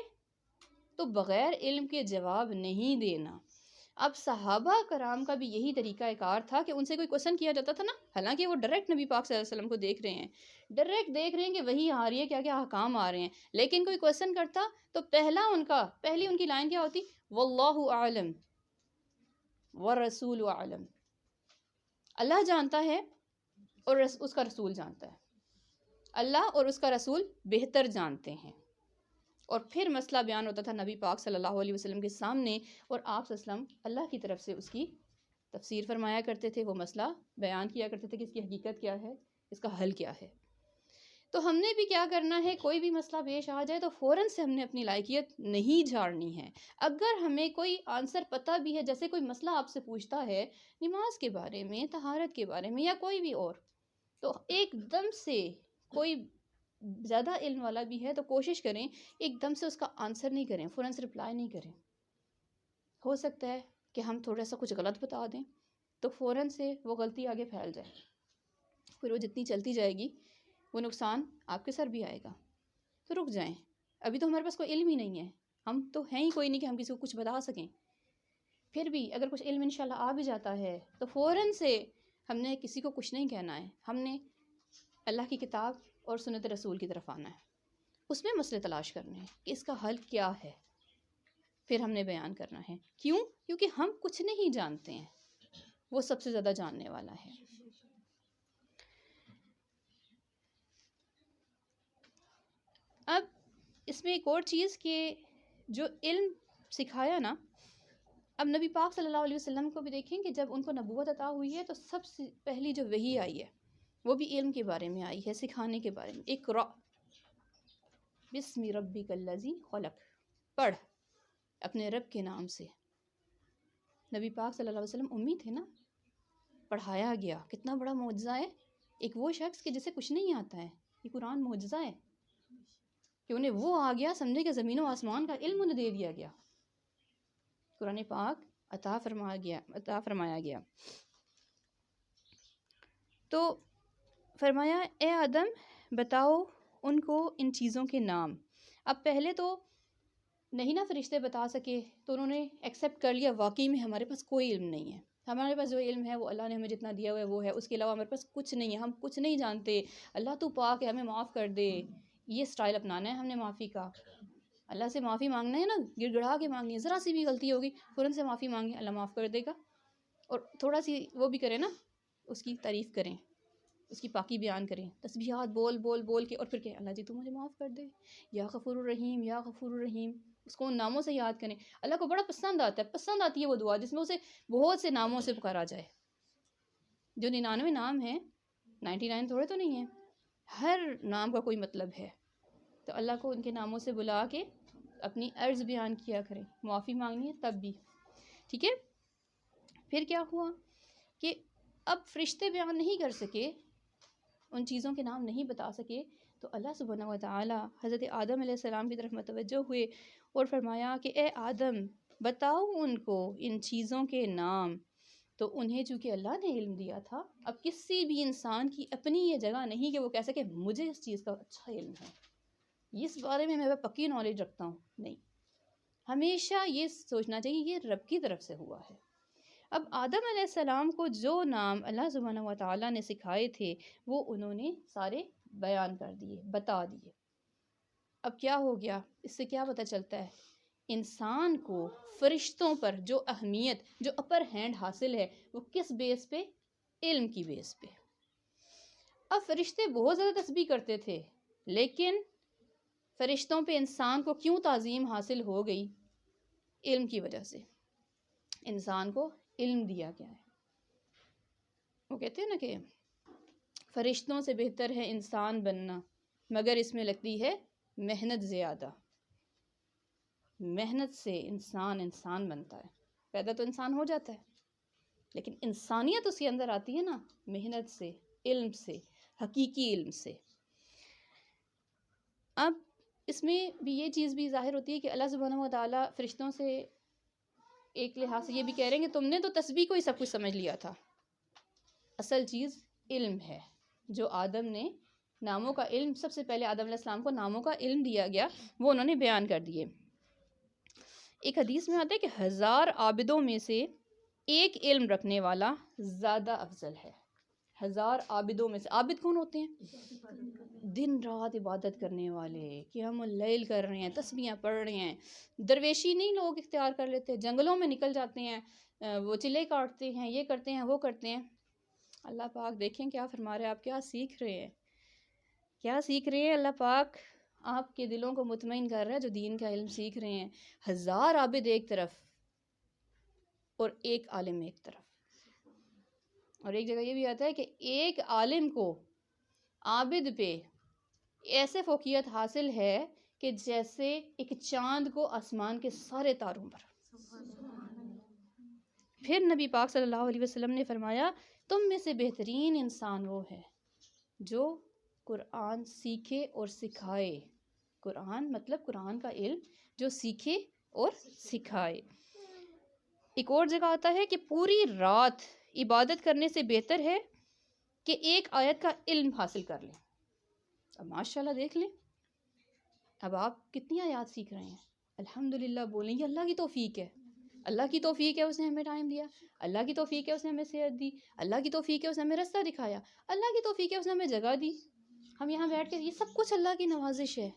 تو بغیر علم کے جواب نہیں دینا. اب صحابہ کرام کا بھی یہی طریقہ کار تھا کہ ان سے کوئی کوسچن کیا جاتا تھا نا، حالانکہ وہ ڈائریکٹ نبی پاک صلی اللہ علیہ وسلم کو دیکھ رہے ہیں، ڈائریکٹ دیکھ رہے ہیں کہ وہی آ رہی ہے، کیا کیا احکام آ رہے ہیں، لیکن کوئی کوسچن کرتا تو پہلی ان کی لائن کیا ہوتی؟ واللہ اعلم والرسول اعلم. اللہ جانتا ہے اور اس کا رسول جانتا ہے، اللہ اور اس کا رسول بہتر جانتے ہیں. اور پھر مسئلہ بیان ہوتا تھا نبی پاک صلی اللہ علیہ وسلم کے سامنے، اور آپ صلی اللہ علیہ وسلم اللہ کی طرف سے اس کی تفسیر فرمایا کرتے تھے، وہ مسئلہ بیان کیا کرتے تھے کہ اس کی حقیقت کیا ہے، اس کا حل کیا ہے. تو ہم نے بھی کیا کرنا ہے، کوئی بھی مسئلہ پیش آ جائے تو فوراً سے ہم نے اپنی لائقیت نہیں جھاڑنی ہے. اگر ہمیں کوئی آنسر پتہ بھی ہے، جیسے کوئی مسئلہ آپ سے پوچھتا ہے نماز کے بارے میں، طہارت کے بارے میں، یا کوئی بھی اور، تو ایک دم سے کوئی زیادہ علم والا بھی ہے تو کوشش کریں ایک دم سے اس کا آنسر نہیں کریں، فوراً سے رپلائی نہیں کریں. ہو سکتا ہے کہ ہم تھوڑا سا کچھ غلط بتا دیں تو فوراً سے وہ غلطی آگے پھیل جائے، پھر وہ جتنی چلتی جائے گی وہ نقصان آپ کے سر بھی آئے گا. تو رک جائیں، ابھی تو ہمارے پاس کوئی علم ہی نہیں ہے، ہم تو ہیں ہی کوئی نہیں کہ ہم کسی کو کچھ بتا سکیں. پھر بھی اگر کچھ علم انشاءاللہ آ بھی جاتا ہے تو فوراً سے ہم نے کسی کو کچھ نہیں کہنا ہے، ہم نے اللہ کی کتاب اور سنت رسول کی طرف آنا ہے، اس میں مسئلے تلاش کرنے ہیں کہ اس کا حل کیا ہے، پھر ہم نے بیان کرنا ہے. کیونکہ ہم کچھ نہیں جانتے ہیں، وہ سب سے زیادہ جاننے والا ہے. اب اس میں ایک اور چیز کہ جو علم سکھایا نا، اب نبی پاک صلی اللہ علیہ وسلم کو بھی دیکھیں کہ جب ان کو نبوت عطا ہوئی ہے تو سب سے پہلی جو وحی آئی ہے وہ بھی علم کے بارے میں آئی ہے، سکھانے کے بارے میں. اقرأ بسم ربک الذی خلق، پڑھ اپنے رب کے نام سے. نبی پاک صلی اللہ علیہ وسلم امی تھے نا، پڑھایا گیا. کتنا بڑا معجزہ ہے. ایک وہ شخص کہ جسے کچھ نہیں آتا ہے، یہ قرآن معجزہ ہے کہ انہیں وہ آ گیا، سمجھے کہ زمین و آسمان کا علم انہیں دے دیا گیا، قرآن پاک عطا فرمایا گیا. تو فرمایا اے آدم بتاؤ ان کو ان چیزوں کے نام. اب پہلے تو نہیں نا فرشتے بتا سکے تو انہوں نے ایکسیپٹ کر لیا واقعی میں ہمارے پاس کوئی علم نہیں ہے، ہمارے پاس جو علم ہے وہ اللہ نے ہمیں جتنا دیا ہوا ہے وہ ہے، اس کے علاوہ ہمارے پاس کچھ نہیں ہے، ہم کچھ نہیں جانتے، اللہ تو پاک ہے ہمیں معاف کر دے. یہ سٹائل اپنانا ہے ہم نے معافی کا. اللہ سے معافی مانگنا ہے نا، گڑ گڑا کے مانگنی ہے، ذرا سی بھی غلطی ہوگی فوراً سے معافی مانگیں، اللہ معاف کر دے گا. اور تھوڑا سی وہ بھی کریں نا، اس کی تعریف کریں، اس کی پاکی بیان کریں، تسبیحات بول بول بول کے، اور پھر کہیں اللہ جی تو مجھے معاف کر دے، یا غفور الرحیم یا غفور الرحیم. اس کو ان ناموں سے یاد کریں. اللہ کو بڑا پسند آتا ہے، پسند آتی ہے وہ دعا جس میں اسے بہت سے ناموں سے پکارا جائے. جو 99 نام ہیں، 99 تھوڑے تو نہیں ہیں، ہر نام کا کوئی مطلب ہے. تو اللہ کو ان کے ناموں سے بلا کے اپنی عرض بیان کیا کریں، معافی مانگنی ہے تب بھی. ٹھیک ہے. پھر کیا ہوا کہ اب فرشتے بیان نہیں کر سکے، ان چیزوں کے نام نہیں بتا سکے، تو اللہ سبحانہ و تعالی حضرت آدم علیہ السلام کی طرف متوجہ ہوئے اور فرمایا کہ اے آدم بتاؤ ان کو ان چیزوں کے نام. تو انہیں چونکہ اللہ نے علم دیا تھا، اب کسی بھی انسان کی اپنی یہ جگہ نہیں کہ وہ کہہ سکے مجھے اس چیز کا اچھا علم ہے، اس بارے میں پکی نالج رکھتا ہوں. نہیں، ہمیشہ یہ سوچنا چاہیے یہ رب کی طرف سے ہوا ہے. اب آدم علیہ السلام کو جو نام اللہ سبحانہ و تعالیٰ نے سکھائے تھے وہ انہوں نے سارے بیان کر دیے، بتا دیے. اب کیا ہو گیا؟ اس سے کیا پتہ چلتا ہے؟ انسان کو فرشتوں پر جو اہمیت، جو اپر ہینڈ حاصل ہے، وہ کس بیس پہ؟ علم کی بیس پہ. اب فرشتے بہت زیادہ تسبیح کرتے تھے، لیکن فرشتوں پہ انسان کو کیوں تعظیم حاصل ہو گئی؟ علم کی وجہ سے. انسان کو علم دیا گیا ہے. وہ کہتے ہیں نا کہ فرشتوں سے بہتر ہے انسان بننا، مگر اس میں لگتی ہے محنت زیادہ. محنت سے انسان بنتا ہے. پیدا تو انسان ہو جاتا ہے، لیکن انسانیت اس کے اندر آتی ہے نا محنت سے، علم سے، حقیقی علم سے. اب اس میں بھی یہ چیز بھی ظاہر ہوتی ہے کہ اللہ سبحانہ و تعالیٰ فرشتوں سے ایک لحاظ سے یہ بھی کہہ رہے ہیں کہ تم نے تو تسبیح کو ہی سب کچھ سمجھ لیا تھا، اصل چیز علم ہے. جو آدم نے ناموں کا علم، سب سے پہلے آدم علیہ السلام کو ناموں کا علم دیا گیا، وہ انہوں نے بیان کر دیے. ایک حدیث میں آتا ہے کہ 1000 عابدوں میں سے ایک علم رکھنے والا زیادہ افضل ہے. 1000 عابدوں میں سے، عابد کون ہوتے ہیں؟ دن رات عبادت کرنے والے، قیام اللیل کر رہے ہیں، تسبیحاں پڑھ رہے ہیں. درویشی نہیں لوگ اختیار کر لیتے، جنگلوں میں نکل جاتے ہیں، وہ چلے کاٹتے ہیں، یہ کرتے ہیں وہ کرتے ہیں. اللہ پاک دیکھیں کیا فرما رہے ہیں، آپ کیا سیکھ رہے ہیں، کیا سیکھ رہے ہیں. اللہ پاک آپ کے دلوں کو مطمئن کر رہا ہے جو دین کا علم سیکھ رہے ہیں. 1000 عابد ایک طرف اور ایک عالم ایک طرف. اور ایک جگہ یہ بھی آتا ہے کہ ایک عالم کو عابد پہ ایسے فوقیت حاصل ہے کہ جیسے ایک چاند کو آسمان کے سارے تاروں پر. پھر نبی پاک صلی اللہ علیہ وسلم نے فرمایا تم میں سے بہترین انسان وہ ہے جو قرآن سیکھے اور سکھائے. قرآن مطلب قرآن کا علم جو سیکھے اور سکھائے. ایک اور جگہ آتا ہے کہ پوری رات عبادت کرنے سے بہتر ہے کہ ایک آیت کا علم حاصل کر لیں. اب ماشاءاللہ دیکھ لیں اب آپ کتنی آیات سیکھ رہے ہیں. الحمدللہ بولیں گے اللہ کی توفیق ہے، اللہ کی توفیق ہے اس نے ہمیں ٹائم دیا، اللہ کی توفیق ہے اس نے ہمیں صحت دی، اللہ کی توفیق ہے اس نے ہمیں رستہ دکھایا، اللہ کی توفیق ہے اس نے ہمیں جگہ دی. ہم یہاں بیٹھ کے، یہ سب کچھ اللہ کی نوازش ہے.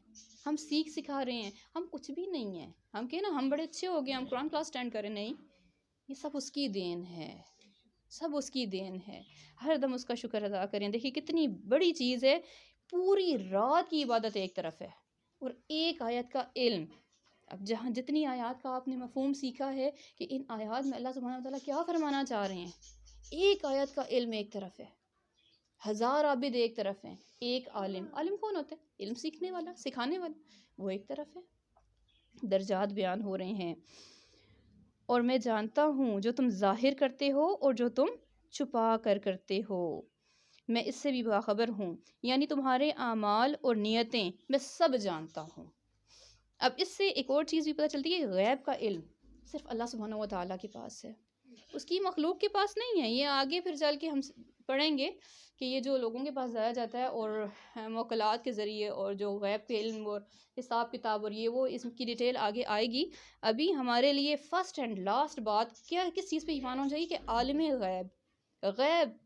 ہم سیکھ سکھا رہے ہیں، ہم کچھ بھی نہیں ہیں. ہم کہیں نا ہم بڑے اچھے ہو گئے، ہم قرآن کلاس اٹینڈ کریں، نہیں، یہ سب اس کی دین ہے، سب اس کی دین ہے. ہر دم اس کا شکر ادا کریں. دیکھیے کتنی بڑی چیز ہے. پوری رات کی عبادت ایک طرف ہے اور ایک آیت کا علم. اب جہاں جتنی آیات کا آپ نے مفہوم سیکھا ہے کہ ان آیات میں اللہ سبحانہ وتعالیٰ کیا فرمانا چاہ رہے ہیں، ایک آیت کا علم ایک طرف ہے، 1000 عابد ایک طرف ہیں، ایک عالم. عالم کون ہوتا ہے؟ علم سیکھنے والا، سکھانے والا، وہ ایک طرف ہے. درجات بیان ہو رہے ہیں. اور میں جانتا ہوں جو تم ظاہر کرتے ہو اور جو تم چھپا کر کرتے ہو، میں اس سے بھی باخبر ہوں. یعنی تمہارے اعمال اور نیتیں میں سب جانتا ہوں. اب اس سے ایک اور چیز بھی پتہ چلتی ہے کہ غیب کا علم صرف اللہ سبحانہ و تعالیٰ کے پاس ہے، اس کی مخلوق کے پاس نہیں ہے. یہ آگے پھر چل کے ہم پڑھیں گے کہ یہ جو لوگوں کے پاس لایا جاتا ہے اور موکلات کے ذریعے اور جو غیب کے علم اور حساب کتاب اور یہ وہ، اس کی ڈیٹیل آگے آئے گی. ابھی ہمارے لیے فرسٹ اینڈ لاسٹ بات کیا، کس چیز پہ ایمان ہونا چاہیے کہ عالم غیب، غیب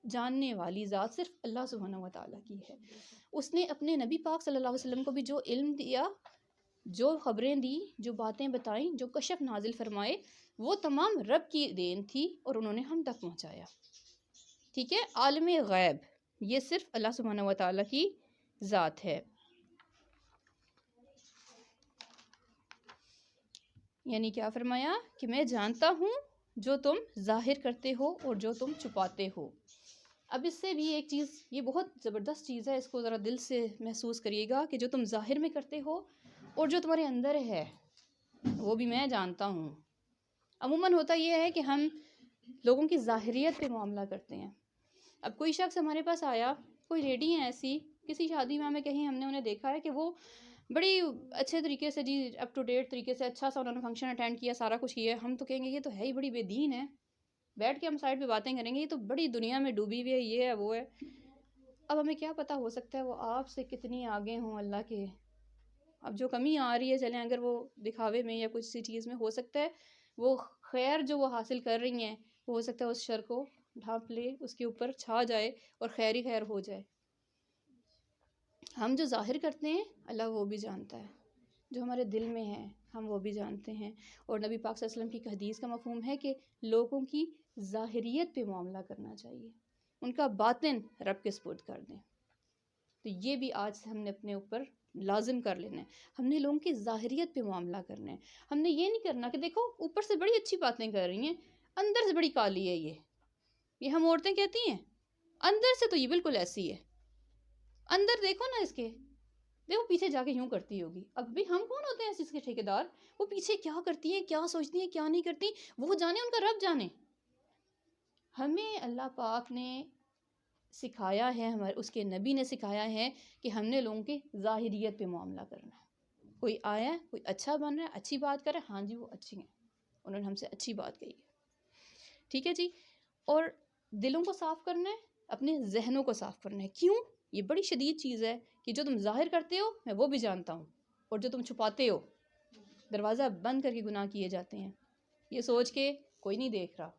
جاننے والی ذات صرف اللہ سبحانہ و تعالیٰ کی ہے. اس نے اپنے نبی پاک صلی اللہ علیہ وسلم کو بھی جو علم دیا، جو خبریں دی، جو باتیں بتائیں، جو کشف نازل فرمائے، وہ تمام رب کی دین تھی اور انہوں نے ہم تک پہنچایا. ٹھیک ہے، عالم غیب. یہ صرف اللہ سبحانہ و تعالیٰ کی ذات ہے. یعنی کیا فرمایا کہ میں جانتا ہوں جو تم ظاہر کرتے ہو اور جو تم چھپاتے ہو. اب اس سے بھی ایک چیز، یہ بہت زبردست چیز ہے، اس کو ذرا دل سے محسوس کریے گا کہ جو تم ظاہر میں کرتے ہو اور جو تمہارے اندر ہے وہ بھی میں جانتا ہوں. عموماً ہوتا یہ ہے کہ ہم لوگوں کی ظاہریت پہ معاملہ کرتے ہیں. اب کوئی شخص ہمارے پاس آیا، کوئی لیڈی ہیں ایسی، کسی شادی میں کہیں ہم نے انہیں دیکھا ہے کہ وہ بڑی اچھے طریقے سے، جی اپ ٹو ڈیٹ طریقے سے اچھا سا انہوں نے فنکشن اٹینڈ کیا، سارا کچھ کیا ہے. ہم تو کہیں گے یہ تو ہے ہی بڑی بے دین ہے. بیٹھ کے ہم سائڈ پہ باتیں کریں گے یہ تو بڑی دنیا میں ڈوبی ہوئی ہے، یہ ہے وہ ہے. اب ہمیں کیا پتہ، ہو سکتا ہے وہ آپ سے کتنی آگے ہوں اللہ کے. اب جو کمی آ رہی ہے، چلیں اگر وہ دکھاوے میں یا کچھ سی چیز میں، ہو سکتا ہے وہ خیر جو وہ حاصل کر رہی ہیں وہ ہو سکتا ہے اس شر کو ڈھانپ لے، اس کے اوپر چھا جائے اور خیر ہی خیر ہو جائے. ہم جو ظاہر کرتے ہیں اللہ وہ بھی جانتا ہے، جو ہمارے دل میں ہے ہم وہ بھی جانتے ہیں. اور نبی پاک صلی اللہ علیہ وسلم کی حدیث کا مفہوم ہے کہ لوگوں کی ظاہریت پہ معاملہ کرنا چاہیے، ان کا باطن رب کے سپرد کر دیں. تو یہ بھی آج سے ہم نے اپنے اوپر لازم کر لینا ہے. ہم نے لوگوں کی ظاہریت پہ معاملہ کرنا ہے. ہم نے یہ نہیں کرنا کہ دیکھو اوپر سے بڑی اچھی باتیں کر رہی ہیں، اندر سے بڑی کالی ہے. یہ ہم عورتیں کہتی ہیں اندر سے تو یہ بالکل ایسی ہے، اندر دیکھو نا اس کے، دیکھو پیچھے جا کے یوں کرتی ہوگی. اب بھی ہم کون ہوتے ہیں اس چیز کے ٹھیکیدار؟ وہ پیچھے کیا کرتی ہیں، کیا سوچتی ہیں، کیا نہیں کرتی، وہ جانے، ان کا رب جانے. ہمیں اللہ پاک نے سکھایا ہے، ہمارے اس کے نبی نے سکھایا ہے کہ ہم نے لوگوں کی ظاہریت پہ معاملہ کرنا ہے. کوئی آیا ہے، کوئی اچھا بن رہا ہے، اچھی بات کر رہا ہے، ہاں جی وہ اچھی ہیں، انہوں نے ہم سے اچھی بات کہی ہے، ٹھیک ہے جی. اور دلوں کو صاف کرنا ہے، اپنے ذہنوں کو صاف کرنا ہے. کیوں؟ یہ بڑی شدید چیز ہے کہ جو تم ظاہر کرتے ہو میں وہ بھی جانتا ہوں، اور جو تم چھپاتے ہو، دروازہ بند کر کے گناہ کیے جاتے ہیں یہ سوچ کے کوئی نہیں دیکھ رہا.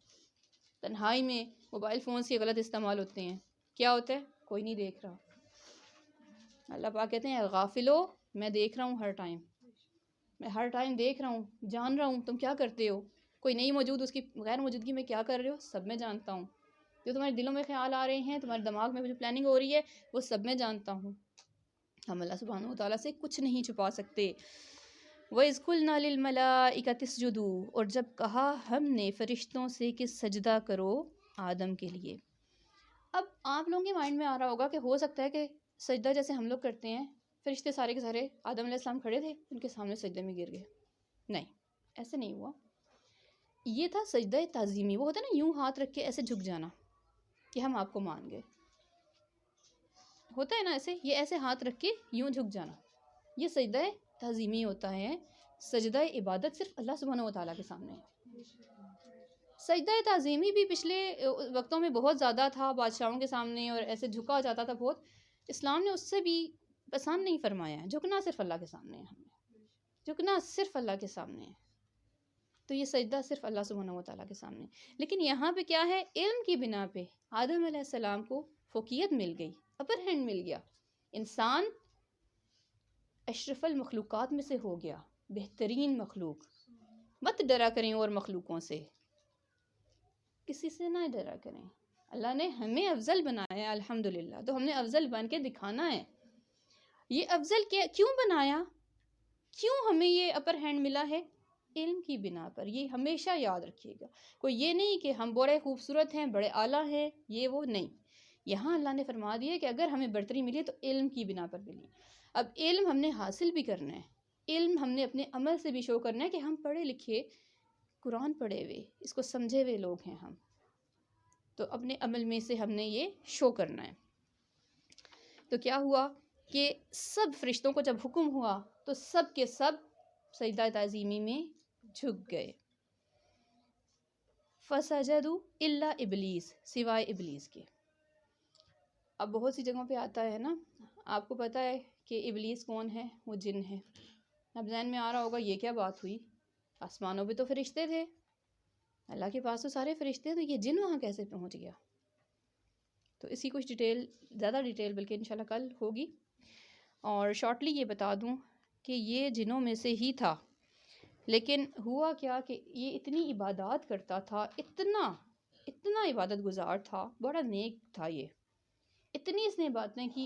تنہائی میں موبائل فونز کے غلط استعمال ہوتے ہیں، کیا ہوتا ہے؟ کوئی نہیں دیکھ رہا. اللہ پاک کہتے ہیں غافلو میں دیکھ رہا ہوں، ہر ٹائم میں ہر ٹائم دیکھ رہا ہوں، جان رہا ہوں تم کیا کرتے ہو. کوئی نہیں موجود، اس کی غیر موجودگی میں کیا کر رہے ہو سب میں جانتا ہوں. جو تمہارے دلوں میں خیال آ رہے ہیں، تمہارے دماغ میں جو پلاننگ ہو رہی ہے وہ سب میں جانتا ہوں. ہم اللہ سبحانہ و تعالیٰ سے کچھ نہیں چھپا سکتے. وَإِذْ قُلْنَا لِلْمَلَائِكَةِ اسْجُدُوا، اور جب کہا ہم نے فرشتوں سے کہ سجدہ کرو آدم کے لیے. اب آپ لوگوں کے مائنڈ میں آ رہا ہوگا کہ ہو سکتا ہے کہ سجدہ جیسے ہم لوگ کرتے ہیں، فرشتے سارے کے سارے آدم علیہ السلام کھڑے تھے ان کے سامنے سجدے میں گر گئے. نہیں، ایسے نہیں ہوا. یہ تھا سجدہ تعظیمی. وہ ہوتا ہے نا یوں ہاتھ رکھ کے ایسے جھک جانا کہ ہم آپ کو مان گئے، ہوتا ہے نا ایسے، یہ ایسے ہاتھ رکھ کے یوں جھک جانا، یہ سجدہ تعظیمی ہوتا ہے. سجدہ عبادت صرف اللہ سبحانہ و تعالیٰ کے سامنے ہے. سجدہ تعظیمی بھی پچھلے وقتوں میں بہت زیادہ تھا، بادشاہوں کے سامنے اور ایسے جھکا جاتا تھا بہت. اسلام نے اس سے بھی آسان نہیں فرمایا ہے. جھکنا صرف اللہ کے سامنے ہے، ہمیں جھکنا صرف اللہ کے سامنے ہے. تو یہ سجدہ صرف اللہ سبحانہ و تعالیٰ کے سامنے. لیکن یہاں پہ کیا ہے، علم کی بنا پہ آدم علیہ السلام کو فوقیت مل گئی، اپر ہینڈ مل گیا. انسان اشرف المخلوقات میں سے ہو گیا، بہترین مخلوق. مت ڈرا کریں اور مخلوقوں سے، کسی سے نہ ڈرا کریں. اللہ نے ہمیں افضل بنایا ہے الحمدللہ، تو ہم نے افضل بن کے دکھانا ہے. یہ افضل کیوں بنایا، کیوں ہمیں یہ اپر ہینڈ ملا ہے؟ علم کی بنا پر. یہ ہمیشہ یاد رکھیے گا. کوئی یہ نہیں کہ ہم بڑے خوبصورت ہیں، بڑے اعلیٰ ہیں، یہ وہ نہیں. یہاں اللہ نے فرما دیا کہ اگر ہمیں برتری ملی تو علم کی بنا پر ملی. اب علم ہم نے حاصل بھی کرنا ہے، علم ہم نے اپنے عمل سے بھی شو کرنا ہے کہ ہم پڑھے لکھے، قرآن پڑھے ہوئے، اس کو سمجھے ہوئے لوگ ہیں ہم. تو اپنے عمل میں سے ہم نے یہ شو کرنا ہے. تو کیا ہوا کہ سب فرشتوں کو جب حکم ہوا تو سب کے سب سجدہ تعظیمی میں جھک گئے. فَسَجَدُوا إِلَّا إِبْلِيسَ، سوائے ابلیس کے. اب بہت سی جگہوں پہ آتا ہے نا، آپ کو پتہ ہے کہ ابلیس کون ہے؟ وہ جن ہے. اب ذہن میں آ رہا ہوگا یہ کیا بات ہوئی، آسمانوں پہ تو فرشتے تھے، اللہ کے پاس تو سارے فرشتے، تو یہ جن وہاں کیسے پہنچ گیا؟ تو اسی کچھ ڈیٹیل، زیادہ ڈیٹیل بلکہ انشاءاللہ کل ہوگی. اور شارٹلی یہ بتا دوں کہ یہ جنوں میں سے ہی تھا. لیکن ہوا کیا کہ یہ اتنی عبادات کرتا تھا، اتنا عبادت گزار تھا، بڑا نیک تھا یہ. اتنی اس نے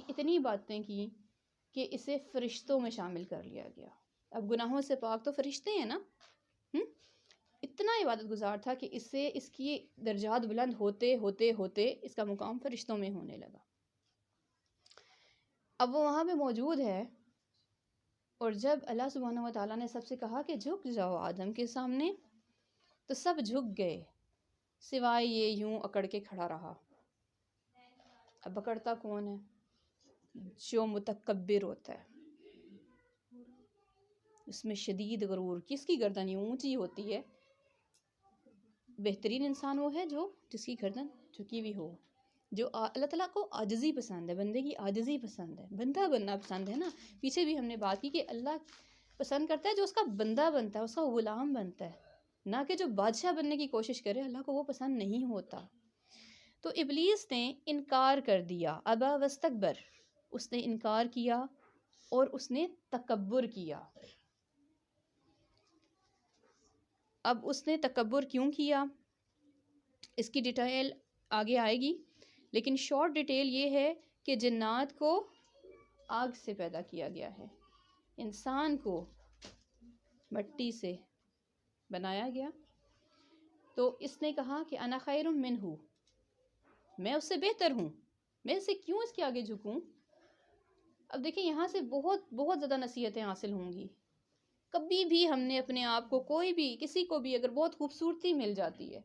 اتنی باتیں کی کہ اسے فرشتوں میں شامل کر لیا گیا. اب گناہوں سے پاک تو فرشتے ہیں نا. اتنا عبادت گزار تھا کہ اس کی درجات بلند ہوتے ہوتے ہوتے اس کا مقام فرشتوں میں ہونے لگا. اب وہ وہاں پہ موجود ہے، اور جب اللہ سبحانہ و تعالیٰ نے سب سے کہا کہ جھک جاؤ آدم کے سامنے، تو سب جھک گئے سوائے یہ یوں اکڑ کے کھڑا رہا. اب اکڑتا کون ہے؟ جو متکبر ہوتا ہے، اس میں شدید غرور. کس کی گردن یوں اونچی ہوتی ہے؟ بہترین انسان وہ ہے جس کی گردن جھکی ہوئی ہو. جو اللہ تعالیٰ کو عاجزی پسند ہے، بندے کی عاجزی پسند ہے، بندہ بننا پسند ہے نا. پیچھے بھی ہم نے بات کی کہ اللہ پسند کرتا ہے جو اس کا بندہ بنتا ہے، اس کا غلام بنتا ہے، نہ کہ جو بادشاہ بننے کی کوشش کرے. اللہ کو وہ پسند نہیں ہوتا. تو ابلیس نے انکار کر دیا، ابا واستکبر. اس نے انکار کیا اور اس نے تکبر کیا. اب اس نے تکبر کیوں کیا اس کی ڈیٹیل آگے آئے گی، لیکن شارٹ ڈیٹیل یہ ہے کہ جنات کو آگ سے پیدا کیا گیا ہے، انسان کو مٹی سے بنایا گیا. تو اس نے کہا کہ انا خیر منہ، میں اس سے بہتر ہوں، میں اسے کیوں اس کے آگے جھکوں. اب دیکھیں یہاں سے بہت بہت زیادہ نصیحتیں حاصل ہوں گی. کبھی بھی ہم نے اپنے آپ کو کسی کو بھی اگر بہت خوبصورتی مل جاتی ہے،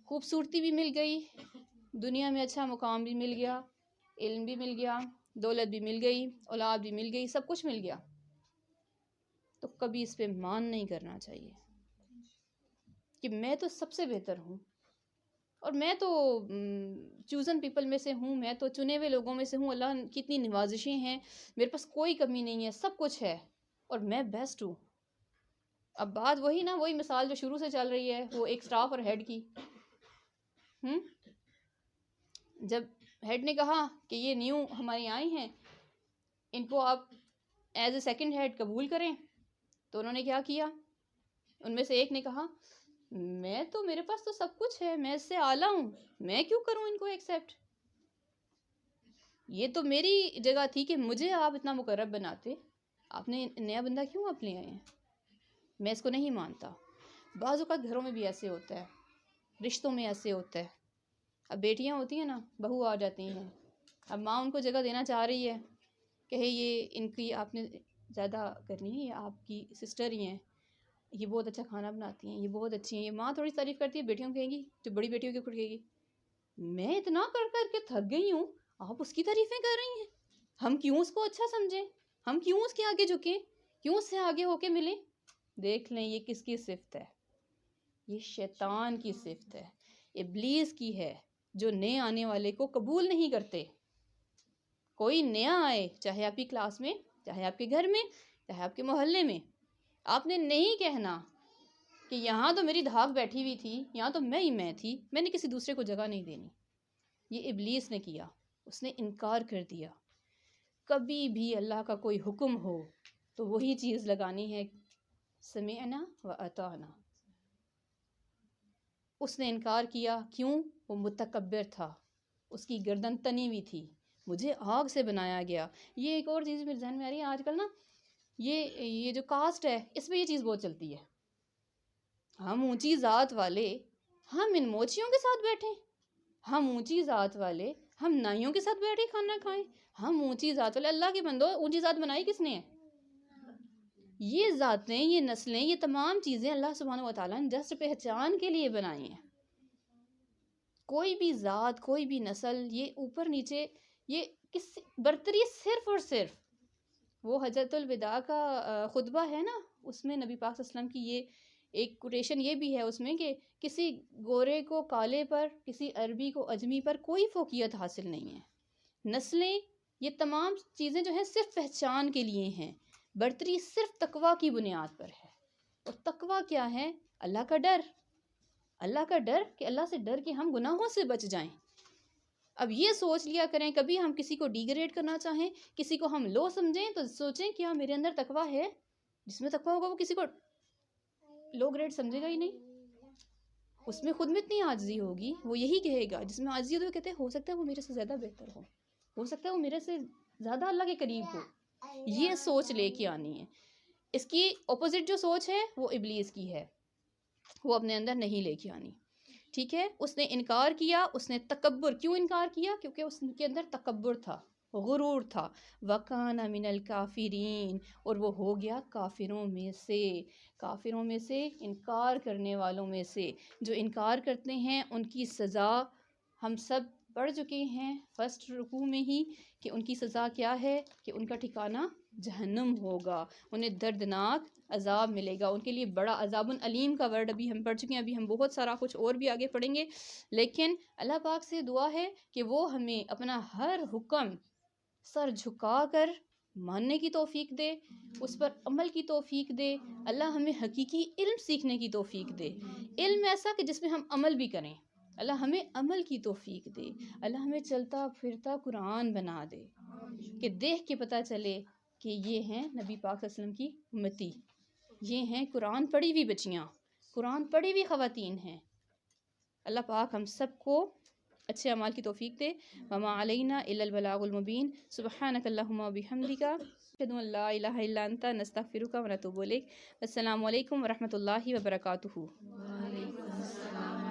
خوبصورتی بھی مل گئی، دنیا میں اچھا مقام بھی مل گیا، علم بھی مل گیا، دولت بھی مل گئی، اولاد بھی مل گئی، سب کچھ مل گیا، تو کبھی اس پہ مان نہیں کرنا چاہیے کہ میں تو سب سے بہتر ہوں، اور میں تو چوزن پیپل میں سے ہوں، میں تو چنے ہوئے لوگوں میں سے ہوں، اللہ کی اتنی نوازشیں ہیں، میرے پاس کوئی کمی نہیں ہے، سب کچھ ہے اور میں بیسٹ ہوں. اب بات وہی مثال جو شروع سے چل رہی ہے، وہ ایک سٹاف اور ہیڈ کی. جب ہیڈ نے کہا کہ یہ نیو ہمارے آئے ہیں، ان کو آپ ایز اے سیکنڈ ہیڈ قبول کریں، تو انہوں نے کیا کیا؟ ان میں سے ایک نے کہا میرے پاس تو سب کچھ ہے، میں اس سے اعلیٰ ہوں، میں کیوں کروں ان کو ایکسیپٹ. یہ تو میری جگہ تھی کہ مجھے آپ اتنا مقرب بناتے، آپ نے نیا بندہ کیوں آپ لے آئے ہیں؟ میں اس کو نہیں مانتا. بعض اوقات گھروں میں بھی ایسے ہوتا ہے، رشتوں میں ایسے ہوتا ہے. اب بیٹیاں ہوتی ہیں نا، بہو آ جاتی ہیں، اب ماں ان کو جگہ دینا چاہ رہی ہے کہ یہ ان کی آپ نے زیادہ کرنی ہے، یہ آپ کی سسٹر ہی ہیں، یہ بہت اچھا کھانا بناتی ہیں، یہ بہت اچھی ہیں. یہ ماں تھوڑی تعریف کرتی ہے، بیٹیوں کہیں گی، جو بڑی بیٹیوں کی کھڑ گے گی میں اتنا کر کے تھک گئی ہوں، آپ اس کی تعریفیں کر رہی ہیں، ہم کیوں اس کو اچھا سمجھیں، ہم کیوں اس کے آگے جھکیں، کیوں اس سے آگے ہو کے ملیں. دیکھ لیں یہ کس کی صفت ہے؟ یہ شیطان کی صفت ہے، ابلیس کی ہے، جو نئے آنے والے کو قبول نہیں کرتے. کوئی نیا آئے، چاہے آپ کی کلاس میں، چاہے آپ کے گھر میں، چاہے آپ کے محلے میں، آپ نے نہیں کہنا کہ یہاں تو میری دھاک بیٹھی ہوئی تھی، یہاں تو میں تھی، میں نے کسی دوسرے کو جگہ نہیں دینی. یہ ابلیس نے کیا، اس نے انکار کر دیا. کبھی بھی اللہ کا کوئی حکم ہو تو وہی چیز لگانی ہے، سمعنا و اطعنا. اس نے انکار کیا. کیوں؟ وہ متکبر تھا، اس کی گردن تنی ہوئی تھی، مجھے آگ سے بنایا گیا. یہ ایک اور چیز میرے ذہن میں آ رہی ہے آج کل نا، یہ جو کاسٹ ہے، اس میں یہ چیز بہت چلتی ہے. ہم اونچی ذات والے، ہم ان موچیوں کے ساتھ بیٹھیں، ہم اونچی ذات والے، ہم نائیوں کے ساتھ بیٹھے کھانا کھائیں، ہم اونچی ذات والے. اللہ کے بندو، اونچی ذات بنائی کس نے ہے؟ یہ ذاتیں، یہ نسلیں، یہ تمام چیزیں اللہ سبحانہ و تعالیٰ نے جسٹ پہچان کے لیے بنائی ہیں. کوئی بھی ذات، کوئی بھی نسل، یہ اوپر نیچے، یہ برتری صرف اور صرف وہ حجۃ الوداع کا خطبہ ہے نا، اس میں نبی پاک صلی اللہ علیہ وسلم کی یہ ایک کوٹیشن یہ بھی ہے اس میں کہ کسی گورے کو کالے پر، کسی عربی کو اجمی پر کوئی فوقیت حاصل نہیں ہے. نسلیں، یہ تمام چیزیں جو ہیں صرف پہچان کے لیے ہیں. برتری صرف تقویٰ کی بنیاد پر ہے. اور تقویٰ کیا ہے؟ اللہ کا ڈر. اللہ کا ڈر، کہ اللہ سے ڈر کے ہم گناہوں سے بچ جائیں. اب یہ سوچ لیا کریں، کبھی ہم کسی کو ڈیگریڈ کرنا چاہیں، کسی کو ہم لو سمجھیں، تو سوچیں کیا میرے اندر تقویٰ ہے؟ جس میں تقویٰ ہوگا وہ کسی کو لو گریڈ سمجھے گا ہی نہیں. اس میں خود میں اتنی عاجزی ہوگی، وہ یہی کہے گا جس میں عاجزی ہوتی ہے، وہ کہتے ہیں ہو سکتا ہے وہ میرے سے زیادہ بہتر ہو سکتا ہے وہ میرے سے زیادہ اللہ کے قریب ہو. یہ سوچ لے کے آنی ہے. اس کی اپوزٹ جو سوچ ہے وہ ابلیس کی ہے، وہ اپنے اندر نہیں لے کے آنی. ٹھیک ہے، اس نے انکار کیا، اس نے تکبر. کیوں انکار کیا؟ کیونکہ اس کے اندر تکبر تھا، غرور تھا. وَكَانَ مِنَ الْكَافِرِينَ، اور وہ ہو گیا کافروں میں سے. کافروں میں سے، انکار کرنے والوں میں سے. جو انکار کرتے ہیں ان کی سزا ہم سب پڑھ چکے ہیں فرسٹ رکوع میں ہی، کہ ان کی سزا کیا ہے، کہ ان کا ٹھکانہ جہنم ہوگا، انہیں دردناک عذاب ملے گا، ان کے لیے بڑا عذاب علیم کا ورڈ ابھی ہم پڑھ چکے ہیں. ابھی ہم بہت سارا کچھ اور بھی آگے پڑھیں گے، لیکن اللہ پاک سے دعا ہے کہ وہ ہمیں اپنا ہر حکم سر جھکا کر ماننے کی توفیق دے، اس پر عمل کی توفیق دے. اللہ ہمیں حقیقی علم سیکھنے کی توفیق دے، علم ایسا کہ جس میں ہم عمل بھی کریں. اللہ ہمیں عمل کی توفیق دے. اللہ ہمیں چلتا پھرتا قرآن بنا دے، کہ دیکھ کے پتہ چلے کہ یہ ہیں نبی پاک صلی اللہ علیہ وسلم کی امتی، یہ ہیں قرآن پڑھی ہوئی بچیاں، قرآن پڑھی ہوئی خواتین ہیں. اللہ پاک ہم سب کو اچھے اعمال کی توفیق دے. وما علینا الا البلاغ المبین. سبحانک اللہم وبحمدک، اشہد ان لا الہ الا انت، نستغفرک ونتوب الیک. السلام علیکم ورحمۃ اللہ وبرکاتہ. وعلیکم السلام